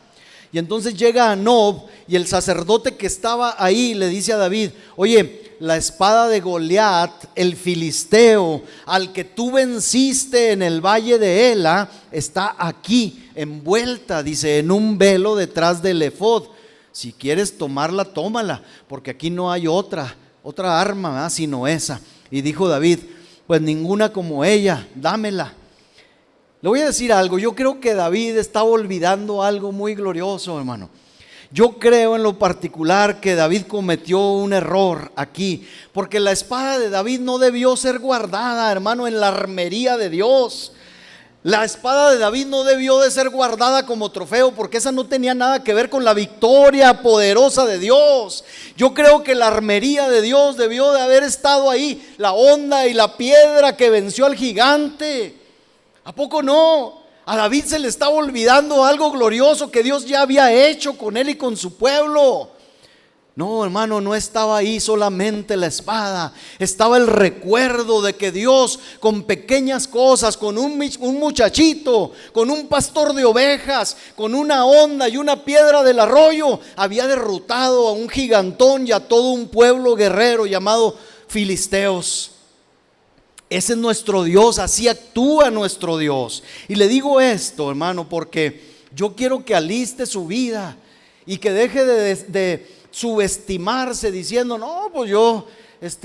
Y entonces llega a Nob, y el sacerdote que estaba ahí le dice a David: oye, la espada de Goliat, el filisteo, al que tú venciste en el valle de Ela, está aquí envuelta, dice, en un velo detrás del efod. Si quieres tomarla, tómala, porque aquí no hay otra arma, ¿verdad?, sino esa. Y dijo David: pues ninguna como ella, dámela. Le voy a decir algo, yo creo que David estaba olvidando algo muy glorioso, hermano. Yo creo en lo particular que David cometió un error aquí, porque la espada de David no debió ser guardada, hermano, en la armería de Dios. La espada de David no debió de ser guardada como trofeo, porque esa no tenía nada que ver con la victoria poderosa de Dios. Yo creo que la armería de Dios debió de haber estado ahí, la honda y la piedra que venció al gigante. ¿A poco no? A David se le estaba olvidando algo glorioso que Dios ya había hecho con él y con su pueblo. No, hermano, no estaba ahí solamente la espada, estaba el recuerdo de que Dios, con pequeñas cosas, con un muchachito, con un pastor de ovejas, con una honda y una piedra del arroyo, había derrotado a un gigantón y a todo un pueblo guerrero llamado filisteos. Ese es nuestro Dios, así actúa nuestro Dios. Y le digo esto, hermano, porque yo quiero que aliste su vida y que deje de subestimarse diciendo: no, pues yo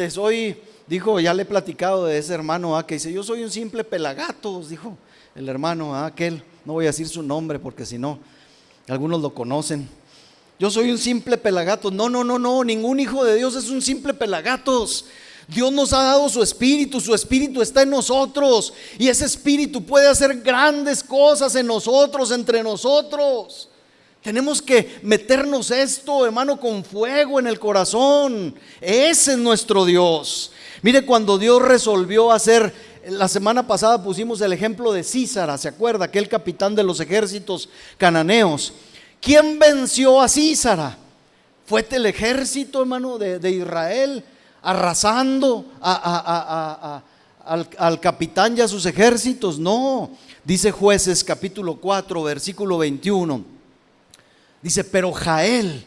soy, dijo, ya le he platicado de ese hermano que dice: yo soy un simple pelagatos, dijo el hermano aquel, no voy a decir su nombre porque si no, algunos lo conocen. Yo soy un simple pelagatos. No, ningún hijo de Dios es un simple pelagatos. Dios nos ha dado su espíritu está en nosotros, y ese espíritu puede hacer grandes cosas en nosotros, entre nosotros. Tenemos que meternos esto, hermano, con fuego en el corazón. Ese es nuestro Dios. Mire, cuando Dios resolvió hacer, la semana pasada pusimos el ejemplo de Císara, ¿se acuerda? Aquel capitán de los ejércitos cananeos. ¿Quién venció a Císara? Fue el ejército, hermano, de Israel, arrasando al capitán y a sus ejércitos. No, dice Jueces capítulo 4 versículo 21, dice: pero Jael,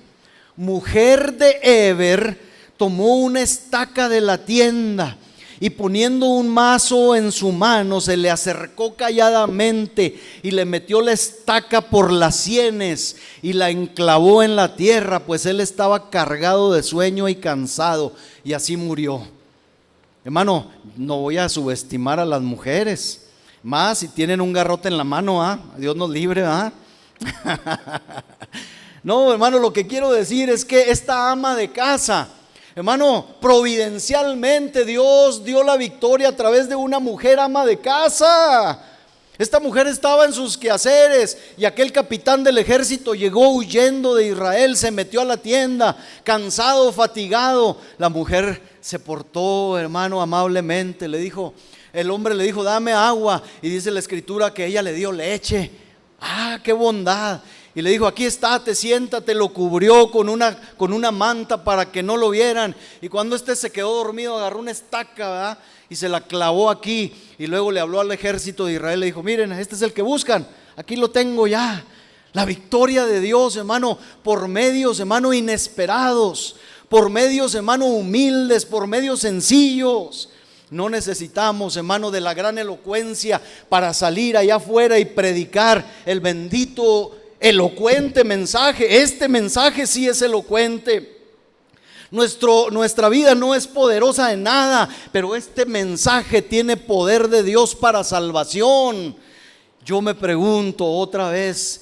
mujer de Heber, tomó una estaca de la tienda Y poniendo un mazo en su mano, se le acercó calladamente y le metió la estaca por las sienes y la enclavó en la tierra, pues él estaba cargado de sueño y cansado, y así murió. Hermano, no voy a subestimar a las mujeres, más si tienen un garrote en la mano, Dios nos libre, No, hermano, lo que quiero decir es que esta ama de casa, hermano, providencialmente Dios dio la victoria a través de una mujer ama de casa. Esta mujer estaba en sus quehaceres y aquel capitán del ejército llegó huyendo de Israel, se metió a la tienda, cansado, fatigado. La mujer se portó, hermano, amablemente. El hombre le dijo, dame agua, y dice la escritura que ella le dio leche. Qué bondad. Y le dijo, aquí estate, siéntate, lo cubrió con una manta para que no lo vieran. Y cuando se quedó dormido, agarró una estaca, ¿verdad?, y se la clavó aquí. Y luego le habló al ejército de Israel, le dijo, miren, este es el que buscan, aquí lo tengo ya. La victoria de Dios, hermano, por medios, hermano, inesperados, por medios, hermano, humildes, por medios sencillos. No necesitamos, hermano, de la gran elocuencia para salir allá afuera y predicar el bendito elocuente mensaje. Este mensaje sí es elocuente. Nuestra vida no es poderosa en nada, pero este mensaje tiene poder de Dios para salvación. Yo me pregunto otra vez,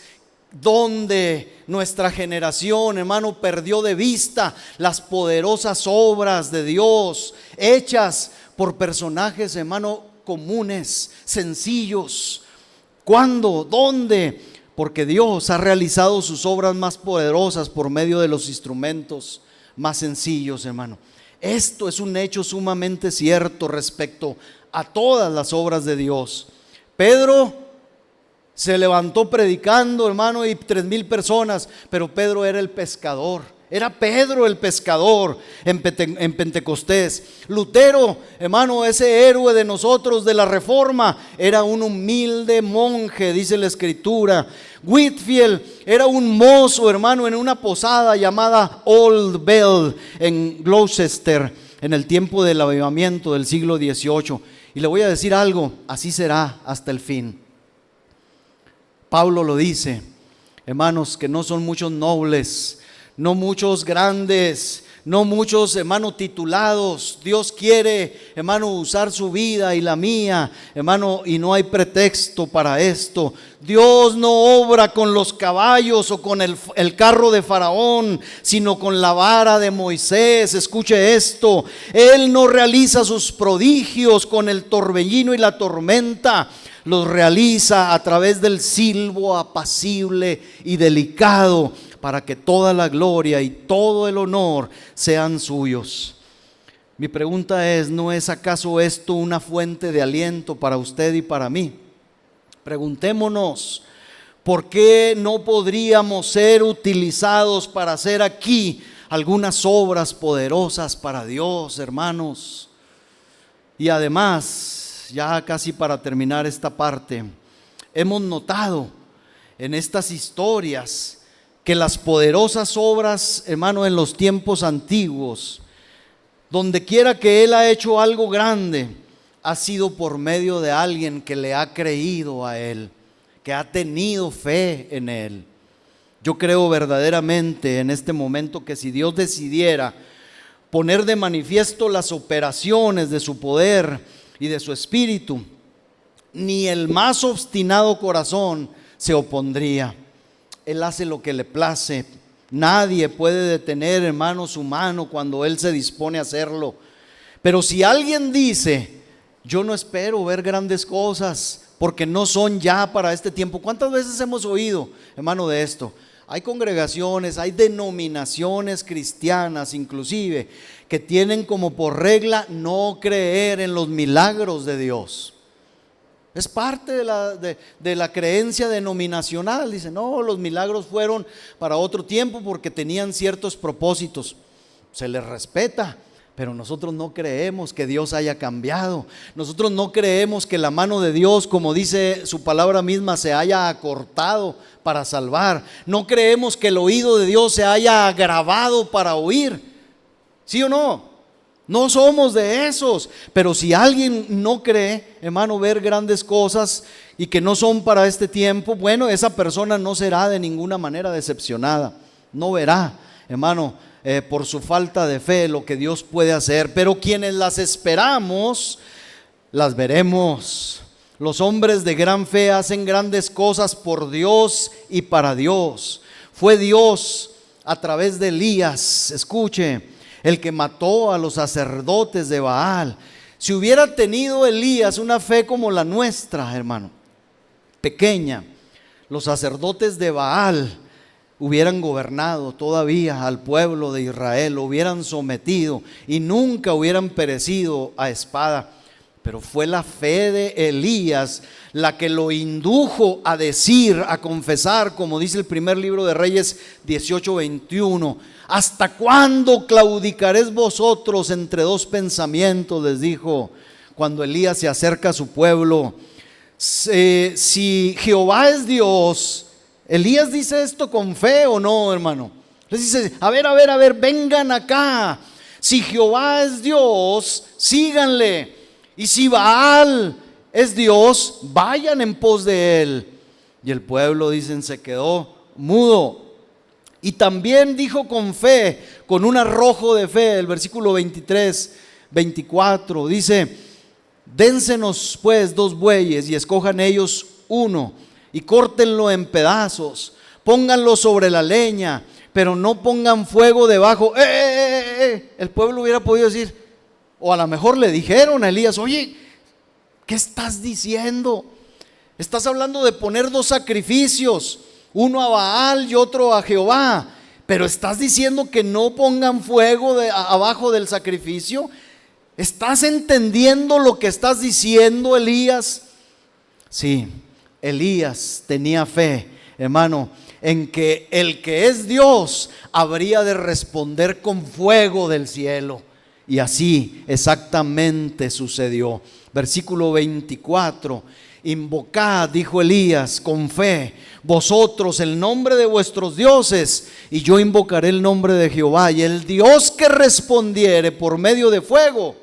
¿dónde nuestra generación, hermano, perdió de vista las poderosas obras de Dios hechas por personajes, hermano, comunes, sencillos? ¿Cuándo? ¿Dónde? Porque Dios ha realizado sus obras más poderosas por medio de los instrumentos más sencillos, hermano. Esto es un hecho sumamente cierto respecto a todas las obras de Dios. Pedro se levantó predicando, hermano, y 3,000 personas, pero Pedro era el pescador. Era Pedro el pescador en Pentecostés. Lutero, hermano, ese héroe de nosotros de la Reforma, era un humilde monje, dice la escritura. Whitfield era un mozo, hermano, en una posada llamada Old Bell en Gloucester, en el tiempo del avivamiento del siglo XVIII. Y le voy a decir algo, así será hasta el fin. Pablo lo dice, hermanos, que no son muchos nobles, no muchos grandes, no muchos, hermano, titulados. Dios quiere, hermano, usar su vida y la mía, hermano, y no hay pretexto para esto. Dios no obra con los caballos o con el carro de Faraón, sino con la vara de Moisés. Escuche esto, Él no realiza sus prodigios con el torbellino y la tormenta, los realiza a través del silbo apacible y delicado, para que toda la gloria y todo el honor sean suyos. Mi pregunta es, ¿no es acaso esto una fuente de aliento para usted y para mí? Preguntémonos, ¿por qué no podríamos ser utilizados para hacer aquí algunas obras poderosas para Dios, hermanos? Y además, ya casi para terminar esta parte, hemos notado en estas historias que las poderosas obras, hermano, en los tiempos antiguos, donde quiera que Él ha hecho algo grande, ha sido por medio de alguien que le ha creído a Él, que ha tenido fe en Él. Yo creo verdaderamente en este momento que si Dios decidiera poner de manifiesto las operaciones de su poder y de su espíritu, ni el más obstinado corazón se opondría. Él hace lo que le place. Nadie puede detener, hermano, su mano cuando Él se dispone a hacerlo. Pero si alguien dice, yo no espero ver grandes cosas porque no son ya para este tiempo. ¿Cuántas veces hemos oído, hermano, de esto? Hay congregaciones, hay denominaciones cristianas inclusive, que tienen como por regla no creer en los milagros de Dios. Es parte de la creencia denominacional. Dice, no, los milagros fueron para otro tiempo porque tenían ciertos propósitos. Se les respeta, pero nosotros no creemos que Dios haya cambiado. Nosotros no creemos que la mano de Dios, como dice su palabra misma, se haya acortado para salvar. No creemos que el oído de Dios se haya agravado para oír. ¿Sí o no? No somos de esos. Pero si alguien no cree, hermano, ver grandes cosas y que no son para este tiempo, bueno, esa persona no será de ninguna manera decepcionada. No verá, hermano, por su falta de fe lo que Dios puede hacer. Pero quienes las esperamos, las veremos. Los hombres de gran fe hacen grandes cosas por Dios y para Dios. Fue Dios a través de Elías, escuche, el que mató a los sacerdotes de Baal. Si hubiera tenido Elías una fe como la nuestra, hermano, pequeña, los sacerdotes de Baal hubieran gobernado todavía al pueblo de Israel, lo hubieran sometido y nunca hubieran perecido a espada. Pero fue la fe de Elías la que lo indujo a decir, a confesar, como dice el primer libro de Reyes 18:21. ¿Hasta cuándo claudicaréis vosotros entre dos pensamientos? Les dijo cuando Elías se acerca a su pueblo. Si Jehová es Dios, Elías dice esto con fe o no, hermano. Les dice, a ver, vengan acá. Si Jehová es Dios, síganle. Y si Baal es Dios, vayan en pos de él. Y el pueblo, dicen, se quedó mudo. Y también dijo con fe, con un arrojo de fe, el versículo 23-24, dice, dénsenos pues 2 bueyes y escojan ellos uno y córtenlo en pedazos, pónganlo sobre la leña, pero no pongan fuego debajo. El pueblo hubiera podido decir, o a lo mejor le dijeron a Elías, oye, ¿qué estás diciendo? Estás hablando de poner 2 sacrificios, uno a Baal y otro a Jehová, pero estás diciendo que no pongan fuego abajo del sacrificio. ¿Estás entendiendo lo que estás diciendo, Elías? Sí, Elías tenía fe, hermano, en que el que es Dios habría de responder con fuego del cielo. Y así exactamente sucedió. Versículo 24, invocad, dijo Elías, con fe, vosotros el nombre de vuestros dioses, y yo invocaré el nombre de Jehová, y el Dios que respondiere por medio de fuego,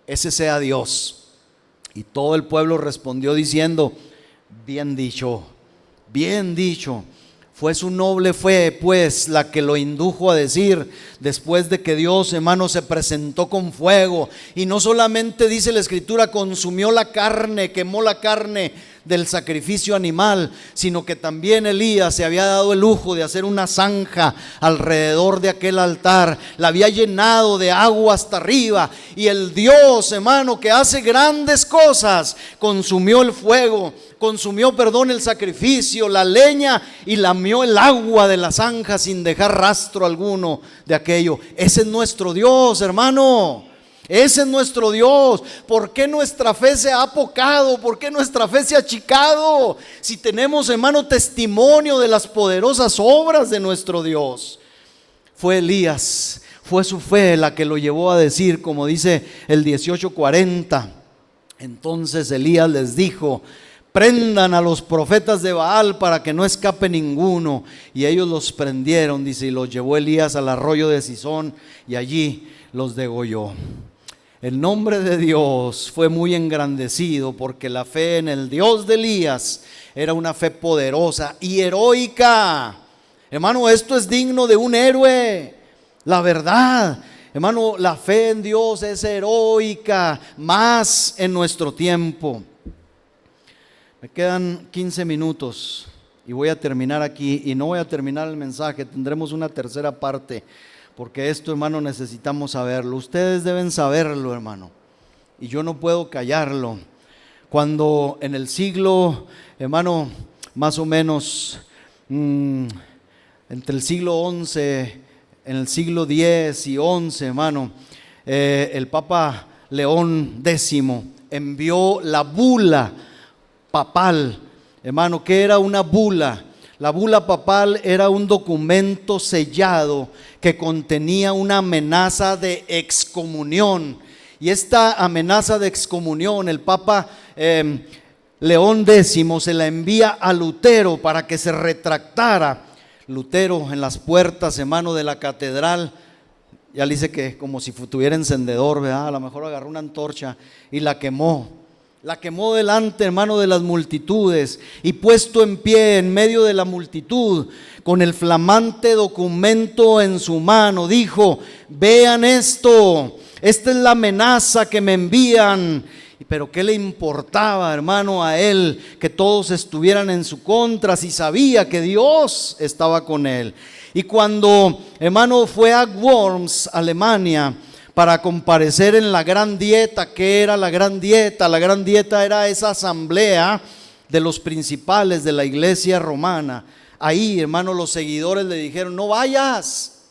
ese sea Dios. Y todo el pueblo respondió diciendo, bien dicho, bien dicho. Fue su noble fe, pues, la que lo indujo a decir, después de que Dios, hermano, se presentó con fuego. Y no solamente, dice la Escritura, consumió la carne, quemó la carne del sacrificio animal, sino que también Elías se había dado el lujo de hacer una zanja alrededor de aquel altar. La había llenado de agua hasta arriba. Y el Dios, hermano, que hace grandes cosas, consumió el fuego, consumió, el sacrificio, la leña, y lamió el agua de la zanja sin dejar rastro alguno de aquello. Ese es nuestro Dios, hermano. Ese es nuestro Dios. ¿Por qué nuestra fe se ha apocado? ¿Por qué nuestra fe se ha achicado? Si tenemos, hermano, testimonio de las poderosas obras de nuestro Dios. Fue Elías, fue su fe la que lo llevó a decir, como dice el 18:40. Entonces Elías les dijo, prendan a los profetas de Baal para que no escape ninguno. Y ellos los prendieron, dice, y los llevó Elías al arroyo de Cisón y allí los degolló. El nombre de Dios fue muy engrandecido porque la fe en el Dios de Elías era una fe poderosa y heroica. Hermano, esto es digno de un héroe, la verdad. Hermano, la fe en Dios es heroica, más en nuestro tiempo. Me quedan 15 minutos y voy a terminar aquí, y no voy a terminar el mensaje, tendremos una tercera parte, porque esto, hermano, necesitamos saberlo. Ustedes deben saberlo, hermano, y yo no puedo callarlo. Cuando en el siglo, hermano, más o menos entre el siglo XI, en el siglo X y XI, hermano, el Papa León X envió la bula papal. Hermano, ¿qué era una bula? La bula papal era un documento sellado que contenía una amenaza de excomunión. Y esta amenaza de excomunión, el Papa León X se la envía a Lutero para que se retractara. Lutero, en las puertas, hermano, de la catedral, Ya le dice que como si tuviera encendedor, ¿verdad? A lo mejor agarró una antorcha y la quemó. La quemó delante, hermano, de las multitudes, y puesto en pie en medio de la multitud, con el flamante documento en su mano, dijo: vean esto, esta es la amenaza que me envían. Pero ¿qué le importaba, hermano, a él que todos estuvieran en su contra, si sabía que Dios estaba con él? Y cuando, hermano, fue a Worms, Alemania, para comparecer en la gran dieta. ¿Qué era la gran dieta? La gran dieta era esa asamblea de los principales de la iglesia romana. Ahí, hermano, los seguidores le dijeron: no vayas,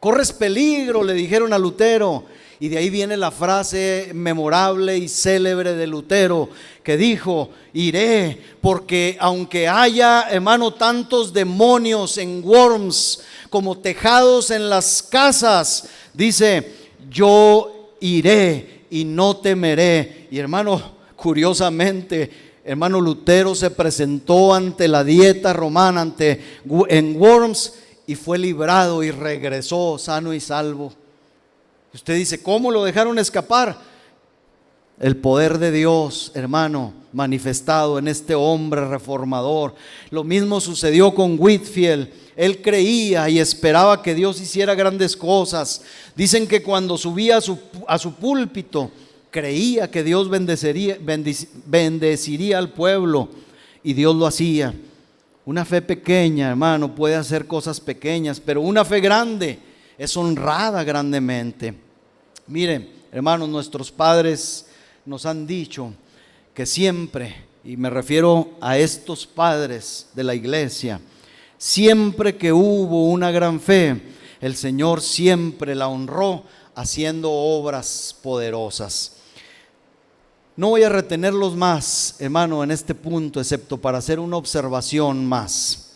corres peligro, le dijeron a Lutero. Y de ahí viene la frase memorable y célebre de Lutero, que dijo: iré, porque aunque haya, hermano, tantos demonios en Worms como tejados en las casas, dice: yo iré y no temeré. Y hermano, curiosamente, hermano, Lutero se presentó ante la dieta romana, en Worms, y fue librado y regresó sano y salvo. Usted dice: ¿cómo lo dejaron escapar? El poder de Dios, hermano, manifestado en este hombre reformador. Lo mismo sucedió con Whitefield. Él creía y esperaba que Dios hiciera grandes cosas. Dicen que cuando subía a su púlpito, creía que Dios bendeciría al pueblo, y Dios lo hacía. Una fe pequeña, hermano, puede hacer cosas pequeñas, pero una fe grande es honrada grandemente. Miren, hermanos, nuestros padres nos han dicho que siempre, y me refiero a estos padres de la iglesia, siempre que hubo una gran fe, el Señor siempre la honró haciendo obras poderosas. No voy a retenerlos más, hermano, en este punto, excepto para hacer una observación más.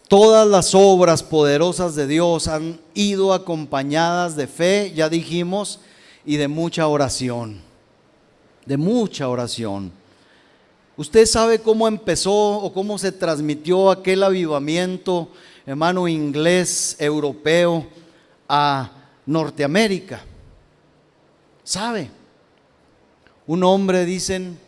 Todas las obras poderosas de Dios han ido acompañadas de fe, ya dijimos, y de mucha oración. De mucha oración. Usted sabe cómo empezó o cómo se transmitió aquel avivamiento, hermano, inglés, europeo, a Norteamérica. ¿Sabe? Un hombre, dicen,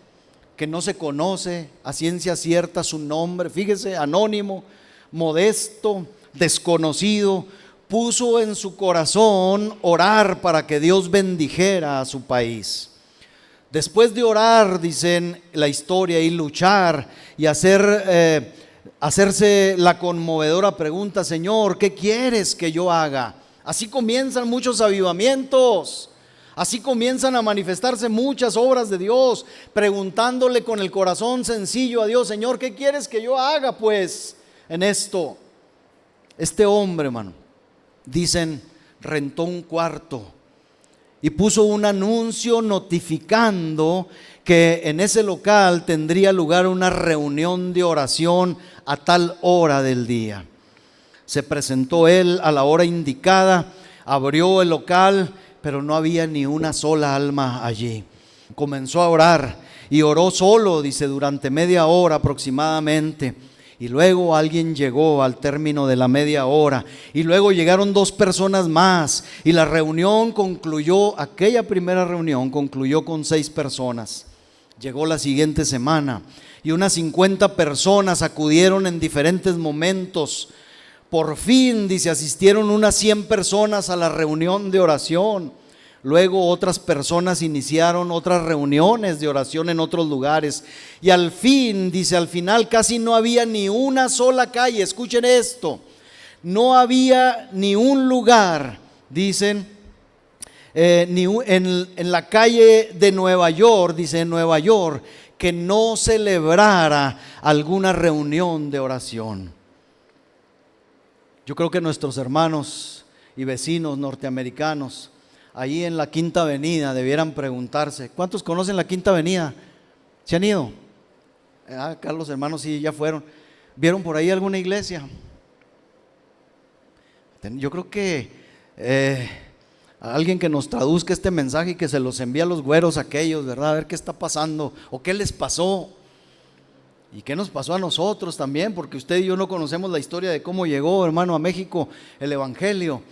que no se conoce a ciencia cierta su nombre, fíjese, anónimo, modesto, desconocido, puso en su corazón orar para que Dios bendijera a su país. Después de orar, dicen la historia, y luchar y hacerse la conmovedora pregunta: Señor, ¿qué quieres que yo haga? Así comienzan muchos avivamientos. Así comienzan a manifestarse muchas obras de Dios, preguntándole con el corazón sencillo a Dios: Señor, ¿qué quieres que yo haga pues en esto? Este hombre, hermano, dicen, rentó un cuarto y puso un anuncio notificando que en ese local tendría lugar una reunión de oración a tal hora del día. Se presentó él a la hora indicada, abrió el local, pero no había ni una sola alma allí. Comenzó a orar y oró solo, dice, durante media hora aproximadamente. Y luego alguien llegó al término de la media hora, y luego llegaron 2 personas más, y la reunión concluyó, aquella primera reunión concluyó con 6 personas. Llegó la siguiente semana y unas 50 personas acudieron en diferentes momentos. Por fin, dice, asistieron unas 100 personas a la reunión de oración. Luego otras personas iniciaron otras reuniones de oración en otros lugares. Y al fin, dice, al final casi no había ni una sola calle. Escuchen esto. No había ni un lugar, dicen, en la calle de Nueva York, dice, en Nueva York, que no celebrara alguna reunión de oración. Yo creo que nuestros hermanos y vecinos norteamericanos, allí en la Quinta Avenida, debieran preguntarse: ¿cuántos conocen la Quinta Avenida? ¿Se han ido? Acá los hermanos sí ya fueron. ¿Vieron por ahí alguna iglesia? Yo creo que alguien que nos traduzca este mensaje y que se los envíe a los güeros aquellos, ¿verdad? A ver qué está pasando o qué les pasó. ¿Y qué nos pasó a nosotros también? Porque usted y yo no conocemos la historia de cómo llegó, hermano, a México el evangelio.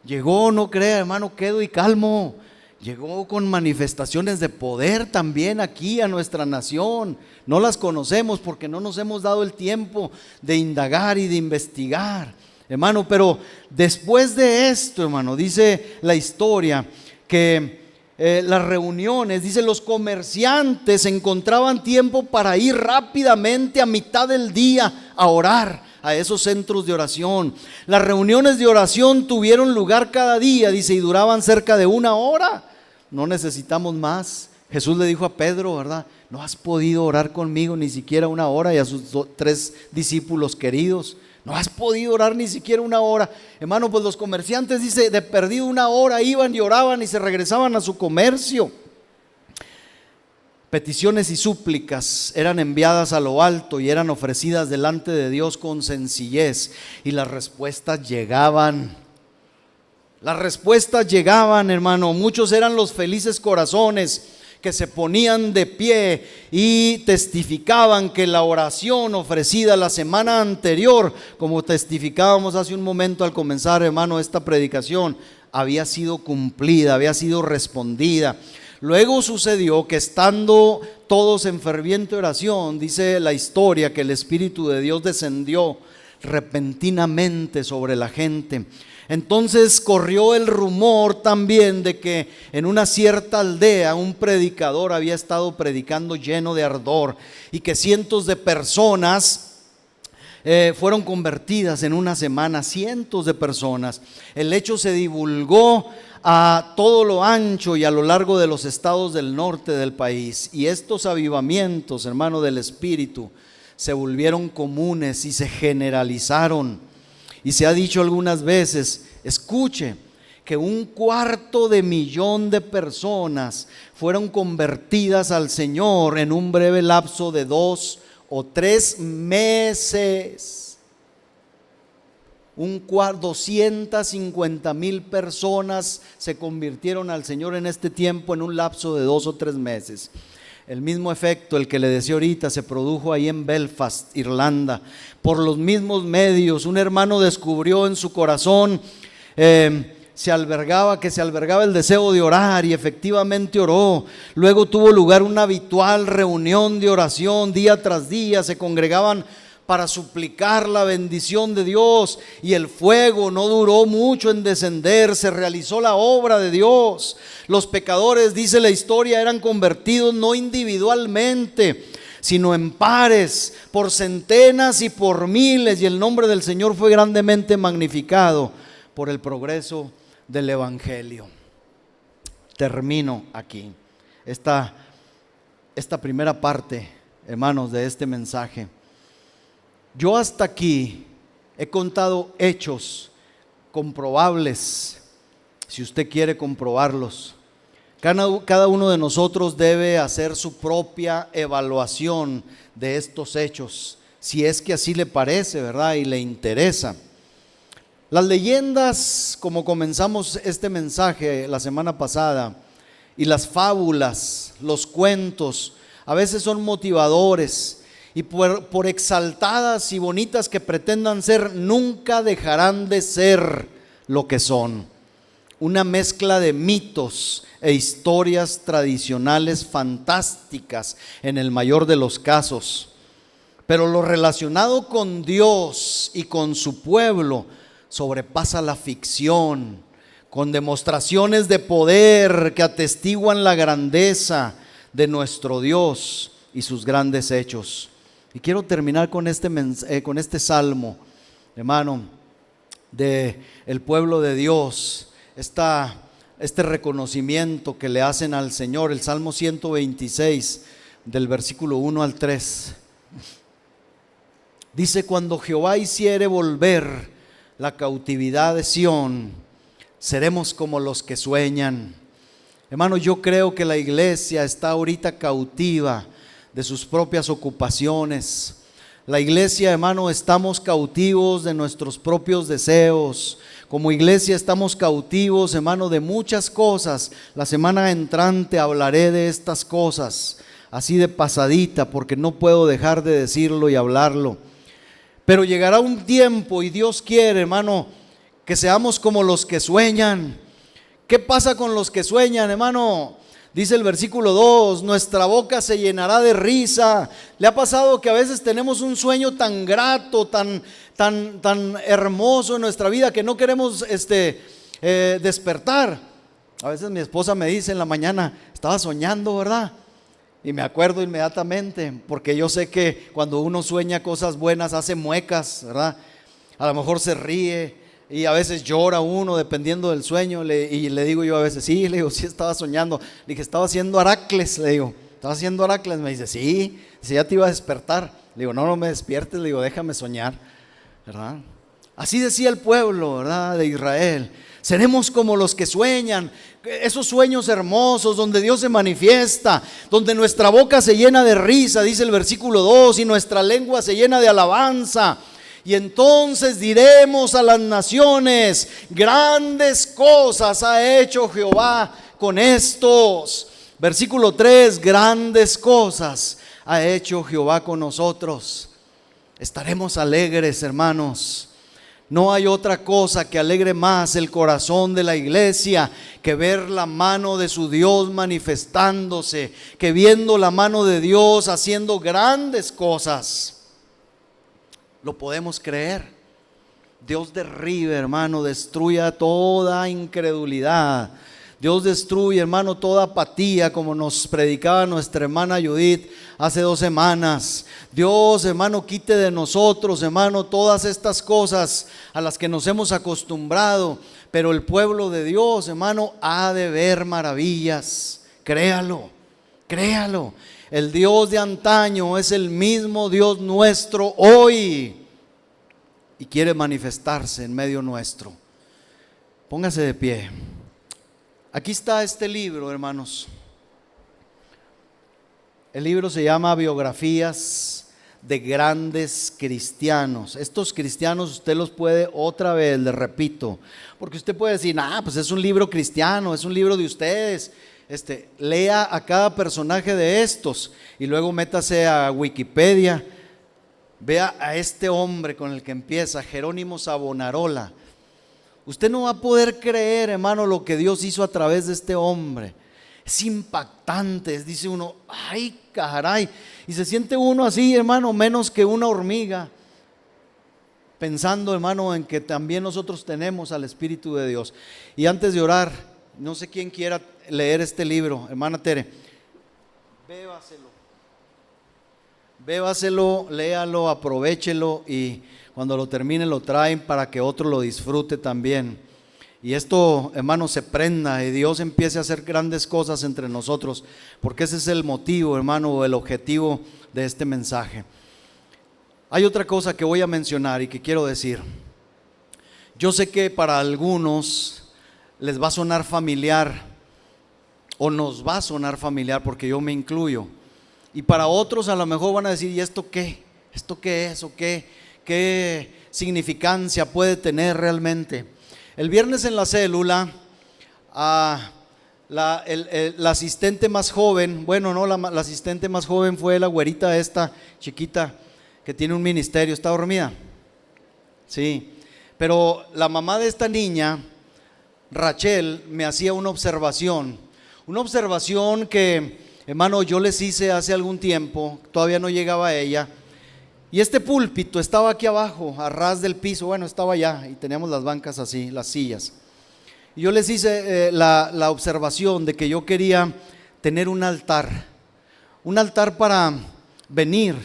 Llegó, no crea, hermano, quedo y calmo. Llegó con manifestaciones de poder también aquí a nuestra nación. No las conocemos porque no nos hemos dado el tiempo de indagar y de investigar, hermano. Pero después de esto, hermano, dice la historia que las reuniones, dice, los comerciantes encontraban tiempo para ir rápidamente a mitad del día a orar a esos centros de oración. Las reuniones de oración tuvieron lugar cada día, dice, y duraban cerca de 1 hora. No necesitamos más. Jesús le dijo a Pedro, ¿verdad? No has podido orar conmigo ni siquiera 1 hora, y a sus 3 discípulos queridos. No has podido orar ni siquiera 1 hora. Hermano, pues los comerciantes, dice, de perdido 1 hora iban y oraban y se regresaban a su comercio. Peticiones y súplicas eran enviadas a lo alto y eran ofrecidas delante de Dios con sencillez, y las respuestas llegaban. Las respuestas llegaban, hermano. Muchos eran los felices corazones que se ponían de pie y testificaban que la oración ofrecida la semana anterior, como testificábamos hace un momento al comenzar, hermano, esta predicación, había sido cumplida, había sido respondida. Luego sucedió que estando todos en ferviente oración, dice la historia, que el Espíritu de Dios descendió repentinamente sobre la gente. Entonces corrió el rumor también de que en una cierta aldea un predicador había estado predicando lleno de ardor, y que cientos de personas fueron convertidas en una semana, cientos de personas. El hecho se divulgó a todo lo ancho y a lo largo de los estados del norte del país, y estos avivamientos, hermano, del Espíritu se volvieron comunes y se generalizaron. Y se ha dicho algunas veces, escuche, que 250,000 de personas fueron convertidas al Señor en un breve lapso de 2 o 3 meses. 250,000 personas se convirtieron al Señor en este tiempo, en un lapso de 2 o 3 meses. El mismo efecto, el que le decía ahorita, se produjo ahí en Belfast, Irlanda. Por los mismos medios, un hermano descubrió en su corazón se albergaba el deseo de orar, y efectivamente oró. Luego tuvo lugar una habitual reunión de oración día tras día. Se congregaban para suplicar la bendición de Dios, y el fuego no duró mucho en descender. Se realizó la obra de Dios. Los pecadores, dice la historia, eran convertidos no individualmente, sino en pares, por centenas y por miles, y el nombre del Señor fue grandemente magnificado por el progreso del evangelio. Termino aquí esta primera parte, hermanos, de este mensaje. Yo hasta aquí he contado hechos comprobables, si usted quiere comprobarlos. Cada uno de nosotros debe hacer su propia evaluación de estos hechos, si es que así le parece, ¿verdad? Y le interesa. Las leyendas, como comenzamos este mensaje la semana pasada, y las fábulas, los cuentos, a veces son motivadores, y por exaltadas y bonitas que pretendan ser, nunca dejarán de ser lo que son: una mezcla de mitos e historias tradicionales fantásticas en el mayor de los casos. Pero lo relacionado con Dios y con su pueblo sobrepasa la ficción, con demostraciones de poder que atestiguan la grandeza de nuestro Dios y sus grandes hechos. Y quiero terminar con este salmo, hermano, de el pueblo de Dios, este reconocimiento que le hacen al Señor, el Salmo 126, del versículo 1 al 3. Dice: cuando Jehová hiciere volver la cautividad de Sión, seremos como los que sueñan. Hermano, yo creo que la iglesia está ahorita cautiva de sus propias ocupaciones. La iglesia, hermano, estamos cautivos de nuestros propios deseos. Como iglesia estamos cautivos, hermano, de muchas cosas. La semana entrante hablaré de estas cosas. así de pasadita, porque no puedo dejar de decirlo y hablarlo. Pero llegará un tiempo, y Dios quiere, hermano, que seamos como los que sueñan. ¿Qué pasa con los que sueñan, hermano? Dice el versículo 2, nuestra boca se llenará de risa. ¿Le ha pasado que a veces tenemos un sueño tan grato, tan hermoso en nuestra vida que no queremos despertar? A veces mi esposa me dice en la mañana, estaba soñando, ¿verdad? Y me acuerdo inmediatamente, porque yo sé que cuando uno sueña cosas buenas hace muecas, ¿verdad? A lo mejor se ríe y a veces llora uno dependiendo del sueño. Y le digo yo a veces, sí, le digo, sí estaba soñando. Le dije, estaba haciendo Heracles, le digo, estaba haciendo Heracles. Me dice, sí, dice, ya te iba a despertar. Le digo, no me despiertes, le digo, déjame soñar, ¿verdad? Así decía el pueblo, ¿verdad?, de Israel. Seremos como los que sueñan, esos sueños hermosos donde Dios se manifiesta, donde nuestra boca se llena de risa, dice el versículo 2, y nuestra lengua se llena de alabanza. Y entonces diremos a las naciones, grandes cosas ha hecho Jehová con estos. Versículo 3, grandes cosas ha hecho Jehová con nosotros. Estaremos alegres, hermanos. No hay otra cosa que alegre más el corazón de la iglesia que ver la mano de su Dios manifestándose, que viendo la mano de Dios haciendo grandes cosas. Lo podemos creer. Dios derribe, hermano, destruya toda incredulidad. Dios destruye, hermano, toda apatía, como nos predicaba nuestra hermana Judith hace 2 semanas. Dios, hermano, quite de nosotros, hermano, todas estas cosas a las que nos hemos acostumbrado. Pero el pueblo de Dios, hermano, ha de ver maravillas. Créalo, créalo. El Dios de antaño es el mismo Dios nuestro hoy y quiere manifestarse en medio nuestro. Póngase de pie. Aquí está este libro, hermanos. El libro se llama Biografías de Grandes Cristianos. Estos cristianos usted los puede, otra vez les repito, porque usted puede decir, pues es un libro cristiano, es un libro de ustedes. Lea a cada personaje de estos y luego métase a Wikipedia, vea a este hombre con el que empieza, Jerónimo Savonarola. Usted no va a poder creer, hermano, lo que Dios hizo a través de este hombre. Es impactante, dice uno, ay caray, y se siente uno así, hermano, menos que una hormiga, pensando, hermano, en que también nosotros tenemos al Espíritu de Dios. Y antes de orar, no sé quién quiera leer este libro, hermana Tere, bébaselo, léalo, aprovéchelo y cuando lo termine lo traen para que otro lo disfrute también. Y esto, hermano, se prenda y Dios empiece a hacer grandes cosas entre nosotros, porque ese es el motivo, hermano, o el objetivo de este mensaje. Hay otra cosa que voy a mencionar y que quiero decir. Yo sé que para algunos les va a sonar familiar o nos va a sonar familiar, porque yo me incluyo. Y para otros a lo mejor van a decir, ¿y esto qué? ¿Esto qué es? ¿O qué significancia puede tener realmente? El viernes en la célula, la asistente más joven, bueno, no, la asistente más joven fue la güerita esta chiquita que tiene un ministerio. ¿Está dormida? Sí, pero la mamá de esta niña, Rachel, me hacía una observación que, hermano, yo les hice hace algún tiempo, todavía no llegaba a ella. Y este púlpito estaba aquí abajo, a ras del piso, bueno, estaba allá y teníamos las bancas así, las sillas. Y yo les hice la observación de que yo quería tener un altar para venir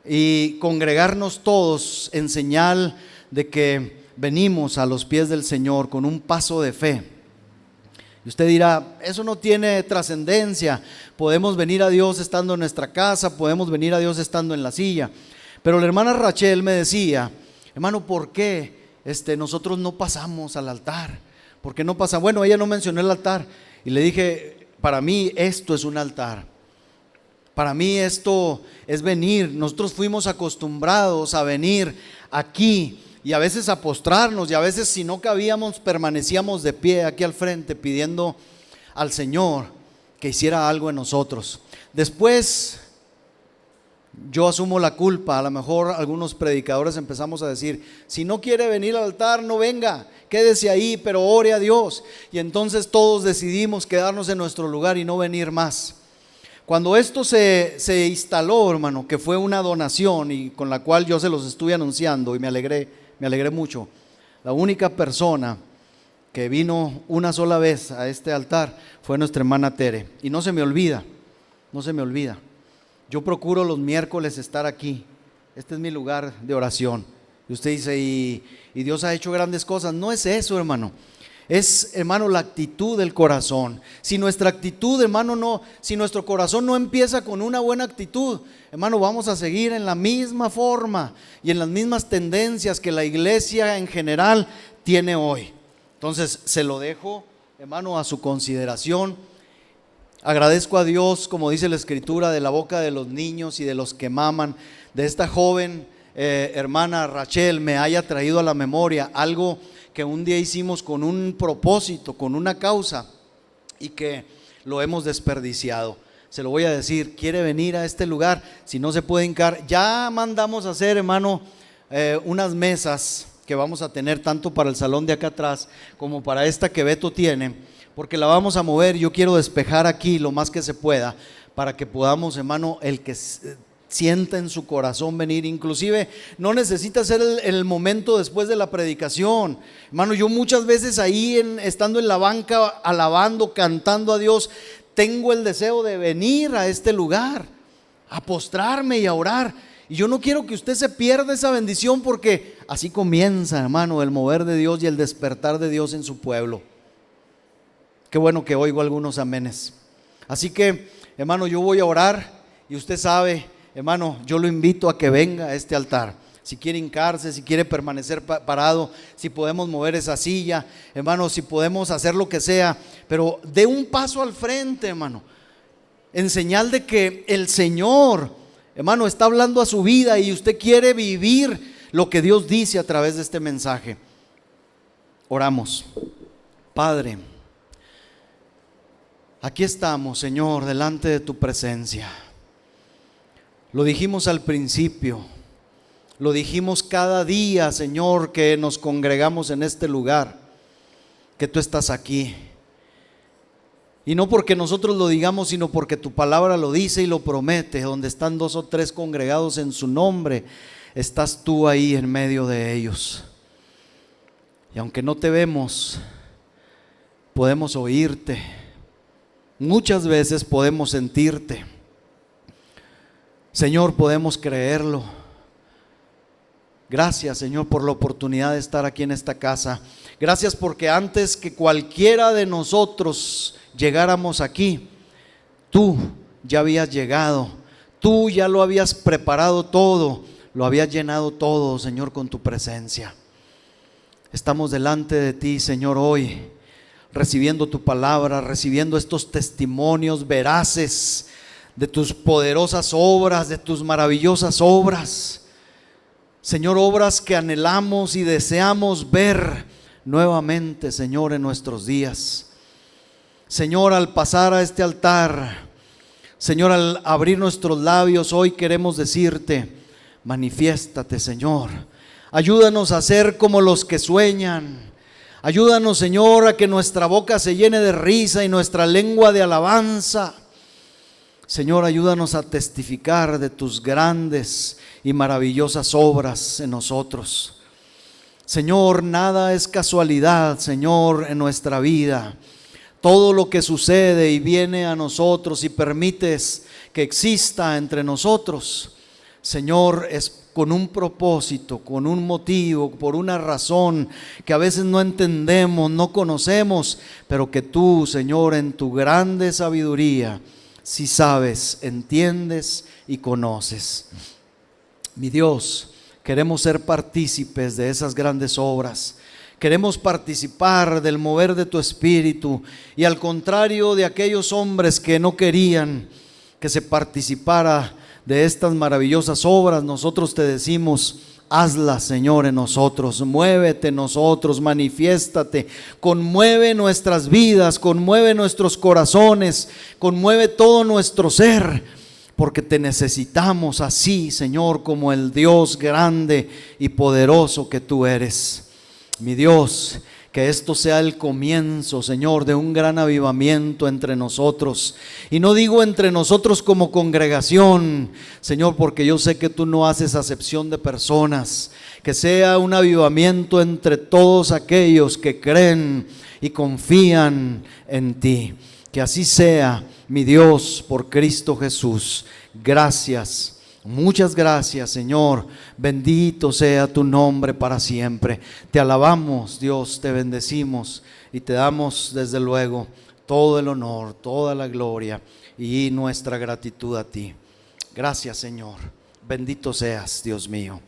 y congregarnos todos en señal de que venimos a los pies del Señor con un paso de fe. Y usted dirá, eso no tiene trascendencia, podemos venir a Dios estando en nuestra casa, podemos venir a Dios estando en la silla. Pero la hermana Rachel me decía, hermano, ¿por qué nosotros no pasamos al altar? ¿Por qué no pasa? Bueno, ella no mencionó el altar y le dije, para mí esto es un altar. Para mí esto es venir. Nosotros fuimos acostumbrados a venir aquí y a veces a postrarnos, y a veces si no cabíamos permanecíamos de pie aquí al frente pidiendo al Señor que hiciera algo en nosotros. Después yo asumo la culpa. A lo mejor algunos predicadores empezamos a decir: si no quiere venir al altar, no venga, quédese ahí, pero ore a Dios. Y entonces todos decidimos quedarnos en nuestro lugar y no venir más. Cuando esto se instaló, hermano, que fue una donación y con la cual yo se los estuve anunciando y me alegré mucho. La única persona que vino una sola vez a este altar fue nuestra hermana Tere. Y no se me olvida. Yo procuro los miércoles estar aquí. Este es mi lugar de oración. Y usted dice, y Dios ha hecho grandes cosas. No es eso, hermano. Es, hermano, la actitud del corazón. Si nuestra actitud, hermano, si nuestro corazón no empieza con una buena actitud, hermano, vamos a seguir en la misma forma y en las mismas tendencias que la iglesia en general tiene hoy. Entonces, se lo dejo, hermano, a su consideración. Agradezco a Dios, como dice la Escritura, de la boca de los niños y de los que maman, de esta joven hermana Rachel, me haya traído a la memoria algo que un día hicimos con un propósito, con una causa, y que lo hemos desperdiciado. Se lo voy a decir: quiere venir a este lugar, si no se puede hincar, ya mandamos a hacer, hermano, unas mesas que vamos a tener tanto para el salón de acá atrás como para esta que Beto tiene, porque la vamos a mover. Yo quiero despejar aquí lo más que se pueda para que podamos, hermano, el que sienta en su corazón venir. Inclusive no necesita ser el momento después de la predicación, hermano. Yo muchas veces ahí estando en la banca, alabando, cantando a Dios, tengo el deseo de venir a este lugar, a postrarme y a orar. Y yo no quiero que usted se pierda esa bendición, porque así comienza, hermano, el mover de Dios y el despertar de Dios en su pueblo. Qué bueno que oigo algunos amenes. Así que, hermano, yo voy a orar y usted sabe, hermano, yo lo invito a que venga a este altar. Si quiere hincarse, si quiere permanecer parado, si podemos mover esa silla, hermano, si podemos hacer lo que sea, pero dé un paso al frente, hermano, en señal de que el Señor, hermano, está hablando a su vida y usted quiere vivir lo que Dios dice a través de este mensaje. Oramos. Padre, aquí estamos, Señor, delante de tu presencia. Lo dijimos al principio, lo dijimos cada día, Señor, que nos congregamos en este lugar, que tú estás aquí. Y no porque nosotros lo digamos, sino porque tu palabra lo dice y lo promete. Donde están 2 o 3 congregados en su nombre, estás tú ahí en medio de ellos. Y aunque no te vemos, podemos oírte. Muchas veces podemos sentirte. Señor, podemos creerlo. Gracias, Señor, por la oportunidad de estar aquí en esta casa. Gracias porque antes que cualquiera de nosotros llegáramos aquí, tú ya habías llegado. Tú ya lo habías preparado todo, lo habías llenado todo, Señor, con tu presencia. Estamos delante de ti, Señor, hoy, recibiendo tu palabra, recibiendo estos testimonios veraces de tus poderosas obras, de tus maravillosas obras. Señor, obras que anhelamos y deseamos ver nuevamente, Señor, en nuestros días. Señor, al pasar a este altar, Señor, al abrir nuestros labios, hoy queremos decirte: manifiéstate, Señor. Ayúdanos a ser como los que sueñan. Ayúdanos, Señor, a que nuestra boca se llene de risa y nuestra lengua de alabanza. Señor, ayúdanos a testificar de tus grandes y maravillosas obras en nosotros. Señor, nada es casualidad, Señor, en nuestra vida. Todo lo que sucede y viene a nosotros y permites que exista entre nosotros, Señor, es con un propósito, con un motivo, por una razón que a veces no entendemos, no conocemos, pero que tú, Señor, en tu grande sabiduría, sí sabes, entiendes y conoces. Mi Dios, queremos ser partícipes de esas grandes obras. Queremos participar del mover de tu espíritu, y al contrario de aquellos hombres que no querían que se participara de estas maravillosas obras, nosotros te decimos: hazla, Señor, en nosotros. Muévete en nosotros, manifiéstate, conmueve nuestras vidas, conmueve nuestros corazones, conmueve todo nuestro ser, porque te necesitamos así, Señor, como el Dios grande y poderoso que tú eres. Mi Dios, que esto sea el comienzo, Señor, de un gran avivamiento entre nosotros. Y no digo entre nosotros como congregación, Señor, porque yo sé que tú no haces acepción de personas. Que sea un avivamiento entre todos aquellos que creen y confían en ti. Que así sea, mi Dios, por Cristo Jesús. Gracias. Muchas gracias, Señor. Bendito sea tu nombre para siempre. Te alabamos, Dios, te bendecimos y te damos desde luego todo el honor, toda la gloria y nuestra gratitud a ti. Gracias, Señor. Bendito seas, Dios mío.